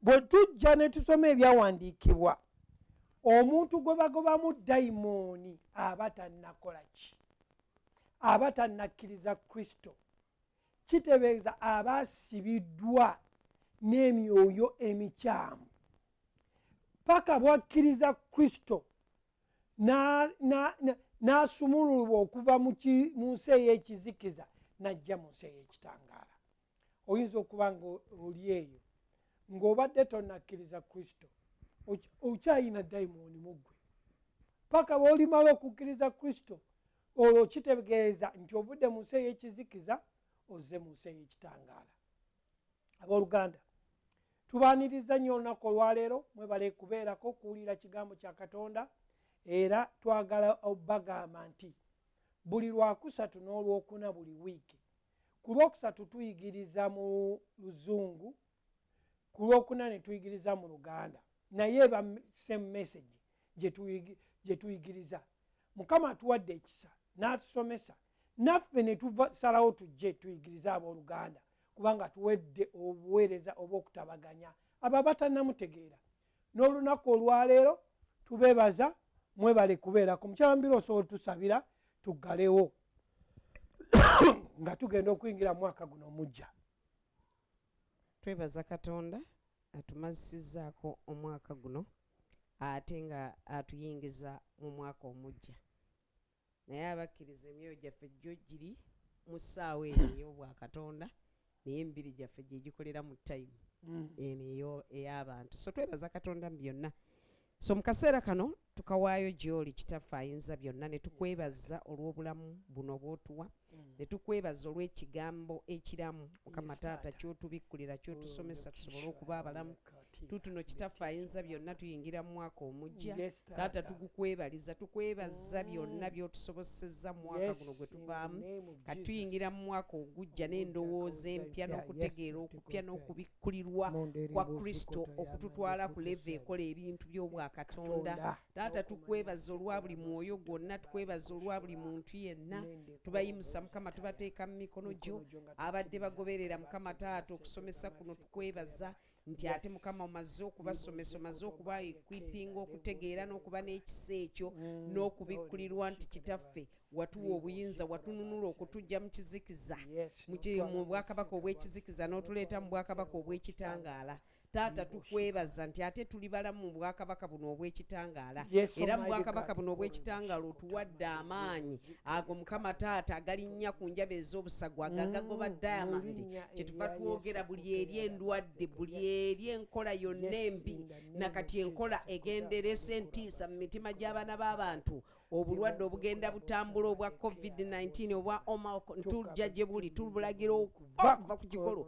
Bwe tujja ne tusoma ebyawandiikibwa, omuntu gwe bagobamu dayimooni aba tannakola ki? Aba tannakkiriza Kristo. Kitegeeza aba asibiddwa n'emyoyo emikyamu. Paka bwakkiriza Kristo n'asumululwa okuva mu nsi ey'ekizikiza n'ajja mu nsi ey'ekitangaala. Oyinza okuba nga oli eyo ng'obadde tonnakkiriza Kristo, okyayina dayimooni mu ggwe. Paka bw'olimala okukkiriza Kristo, olwo kitegeeza nti ovudde mu nsi ey'ekizikiza ozze mu nsi ey'ekitangaala. Abooluganda, tubaaniriza nnyo olunaku olwaleero, mwebale kubeerako okuwulira kigambo kya Katonda, era twagala obagamba nti buli Lwakusatu n'Olwokuna buli wiiki. Ku Lwokusatu tuyigiriza mu Luzungu, ku Lwokuna ne tuyigiriza mu Luganda, naye eba same message gye tuyigiriza. Mukama atuwadde ekisa n'atusomesa, naffe ne tusalawo tujje tuyigirize abooluganda, kubanga tuwedde obuweereza obw'okutabaganya abo abatannamutegeera. N'olunaku olwaleero tubeebaza, mwebale kubeerako. Mukyala Mbiro osobola tusabira tuggalewo nga tugenda okuyingira mu mwaka guno omujja. Twebaza Katonda atumazisizzaako omwaka guno ate nga atuyingiza mu mwaka omujja. Naye abakkiriza emyoyo gyaffe gyo giri mu ssaawa eyo bwa Katonda, naye emibiri gyaffe gye gikolera mu time eno ey'abantu. So twebaza Katonda mu byonna. So mu kaseera kano tukawaayo gy'oli Kitaffe Ayinza Byonna, ne tukwebaza olw'obulamu buno bw'otuwa, ne tukwebaza olw'ekigambo ekiramu Mukama Taata ky'otubikkulira, ky'otusomesa tusobole okuba abalamu, tutuno kitaffe ayinza byonna tuyingira mu mwaka omujja taata tukukwebaliza tukwebaza byonna by'otusobosezza mu mwaka guno gwe tuvaamu kati tuyingira mu mwaka ogujja n'endowooza empya n'okutegeera okupya n'okubikkulirwa kwa kristo okututwala ku leva ekola ebintu by'obwakatonda taata tukwebaza olwa buli mwoyo gwonna tukwebaza olwa buli muntu yenna tubayimusa mukama tubateeka mu mikono gyo abadde bagoberera mukama taata okusomesa kuno tukwebaza nti ate mukama omaze okubasomesa omaze okuba ekwipinga okutegeera n'okuba n'ekisa ekyo n'okubikkulirwa nti kitaffe watuwa obuyinza watununula okutujja mu kizikiza mu bwakabaka obw'ekizikiza n'otuleeta mu bwakabaka obw'ekitangaala taata tukwebaza nti ate tuli balamu mu bwakabaka buno obw'ekitangaala era mu bwakabaka buno obw'ekitangaala otuwadde amaanyi ago mukama taata agalinnya ku njaba ez'obusago agagagoba dayamandi kyetuva twogera buli eri endwadde buli eri enkola yonna embi nakati enkola egenderesa entiisa mu mitima gy'abaana b'abantu obulwadde obugenda butambula obwa covid-19 obwa tujja gye buli tubulagira okuva ku kikolo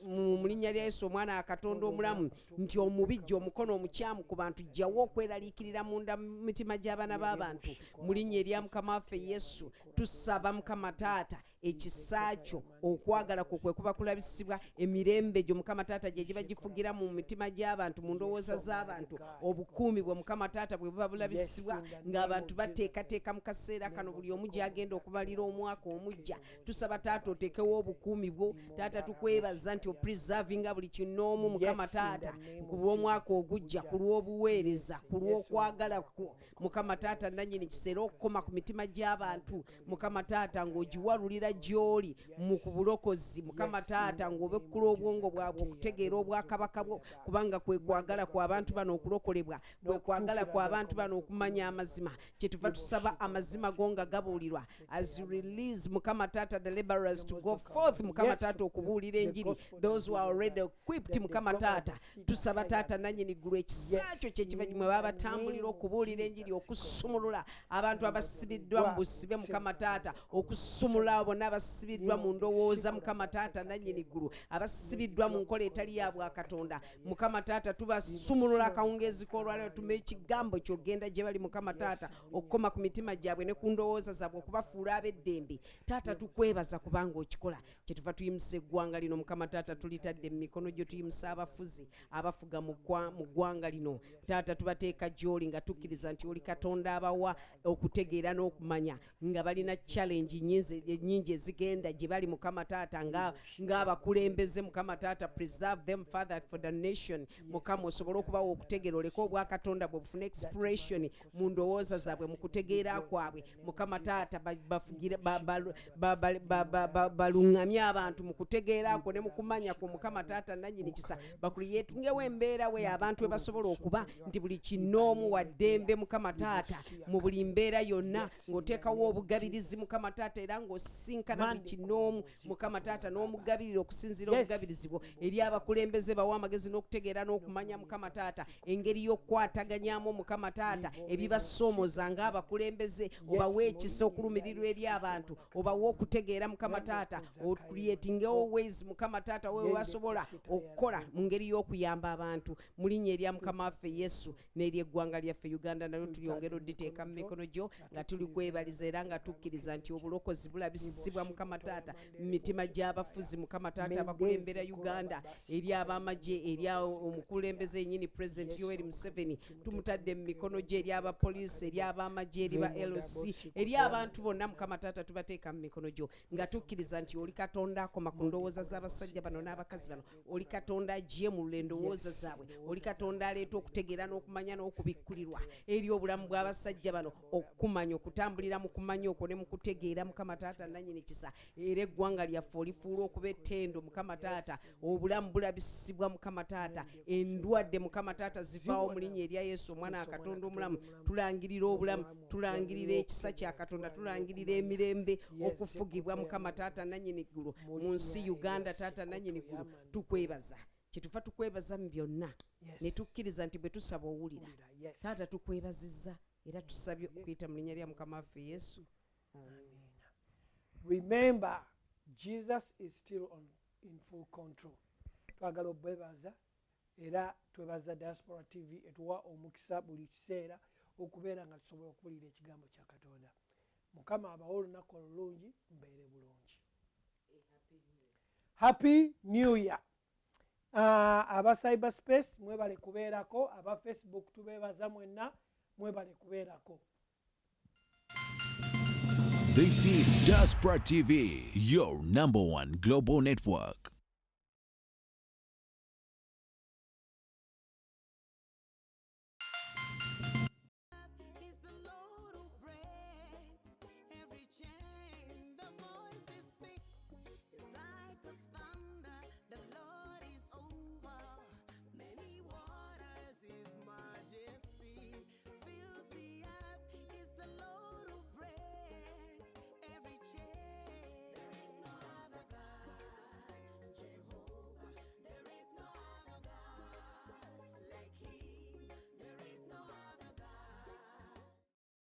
mu linnya lya yesu omwana wa katonda omulamu nti omubijja omukono omukyamu ku bantu jjawo okweraliikirira munda mu mitima gy'abaana b'abantu mu linnya erya mukama waffe yesu tusaba mukama taata ekisa kyo okwagala kwe kwe kuba kulabisibwa emirembe gyo mukama taata gye giba gifugira mu mitima gy'abantu mu ndowooza z'abantu obukuumi bwe mukama taata bwe buba bulabisibwa ng'abantu bateekateeka mu kaseera kano buli omu gy'agenda okubalira omwaka omujja tusaba taata oteekewo obukuumi bwo taata tukwebaza nti opreservinga buli kinoomu mukama taata ku lw'omwaka ogujja ku lw'obuweereza ku lw'okwagala kwo mukama taata nannyini kiseera okukoma ku mitima gy'abantu mukama taata ng'ogiwalulira gy'oli mu ku bulokozi mukama taata ng'obekkula obwongo bwabwe okutegeera obwakabaka bwo kubanga kwe kwagala kw'abantu bano okulokolebwa kwe kwagala kw'abantu bano okumanya amazima kyetuva tusaba amazima go nga gabuulirwa as you release mukama taata the laborers to go forth mukama taata okubuulira enjiri those who are already equipped mukama taata tusaba taata nannyini ggulu ekisa kyo kyekiba mwe baba batambulira okubuulira enjiri okusumulula abantu abasibiddwa mu busibe mukama taata okusumulula abo n'abasibiddwa mu ndowooza mukama taata nannyini ggulu abasibiddwa mu nkola etali ya bwakatonda mukama taata tubasumulula akawungeezi k'olwaleero tume ekigambo kyogenda gye bali mukama taata okukoma ku mitima gyabwe ne ku ndowooza zaabwe okubafuula ab'eddembe taata tukwebaza kubanga okikola kyetuva tuyimusa eggwanga lino mukama taata tulitadde mu mikono gyo tuyimusa abafuzi abafuga mu ggwanga lino taata tubateeka gy'oli nga tukkiriza nti oli katonda abawa okutegeera n'okumanya nga balina challenge nnyingi ezigenda gye bali mukama taata ng'abakulembeze mukama taata preserve them father for the nation mukama osobole okubawa okutegeera oleka obwakatonda bwe bufuna expression mu ndowooza zaabwe mu kutegeera kwabwe mukama taata baluŋŋamye abantu mu kutegeera kwo ne mu kumanya kwo mukama taata nannyini kisa bakuliyeetungewo embeera we abantu we basobola okuba nti buli kinoomu wa ddembe mukama taata mu buli mbeera yonna ng'oteekawo obugabirizi mukama taata era ng'osinkana buli kinoomu mukama taata n'omugabirira okusinziira obugabirizi bwo eri abakulembeze bawa amagezi n'okutegeera n'okumanya mukama taata engeri y'okukwataganyamu mukama taata ebibasoomoza ng'abakulembeze obawe ekisa okulumirirwa eri abantu obawe okutegeera mukama taata ocreatingewo ways mukama taata we basobola okukola mu ngeri y'okuyamba abantu mu linnya erya mukama waffe yesu n'eri eggwanga lyaffe uganda nalyo tulyongera odditeeka mu mikono gyo nga tuli kwebaliza era nga tukkiriza nti obulokozi bulabisibwa mukama taata mu mitima gy'abafuzi mukama taata abakulembera uganda eri ab'amagye eri omukulembeze yennyini president yoweri museveni tumutadde mu mikono gye eri abapoliisi eri ab'amagye eri ba LC eri abantu bonna mukama taata tubateeka mu mikono gyo nga tukkiriza nti oli katonda akoma ku ndowooza z'abasajja bano n'abakazi bano oli katonda agiye mu endowooza zaabwe oli katonda aleeta okutegeera n'okumanya n'okubikkulirwa eri obulamu bw'abasajja bano okumanya okutambulira mu kumanya okwo ne mu kutegeera mukama taata nannyini kisa era eggwanga lyaffe olifuula okuba ettendo mukama taata obulamu bulabisibwa mukama taata endwadde mukama taata zivaawo mu linnya erya yesu omwana wa katonda omulamu tulangirira obulamu tulangirira ekisa kya katonda tulangirira emirembe okufugibwa mukama taata nannyini ggulu mu nsi uganda taata nannyini ggulu tukwebaza kyetuva tukwebaza mu byonna ne tukkiriza nti bwe tusaba owulira taata tukwebazizza era tusabye okuyita mu linnya lya mukama waffe yesu remember Jesus is still in full control twagala obwebaza era twebaza Diaspora TV etuwa omukisa buli kiseera okubeera nga tusobola okuwulira ekigambo kya Katonda. Mukama abawe olunaku olulungi, mbeere bulungi. Happy New Year. Aba cyberspace mwebale kubeerako, aba Facebook tubeebaza mwenna mwebale kubeerako. This is Diaspora TV, your #1 global network.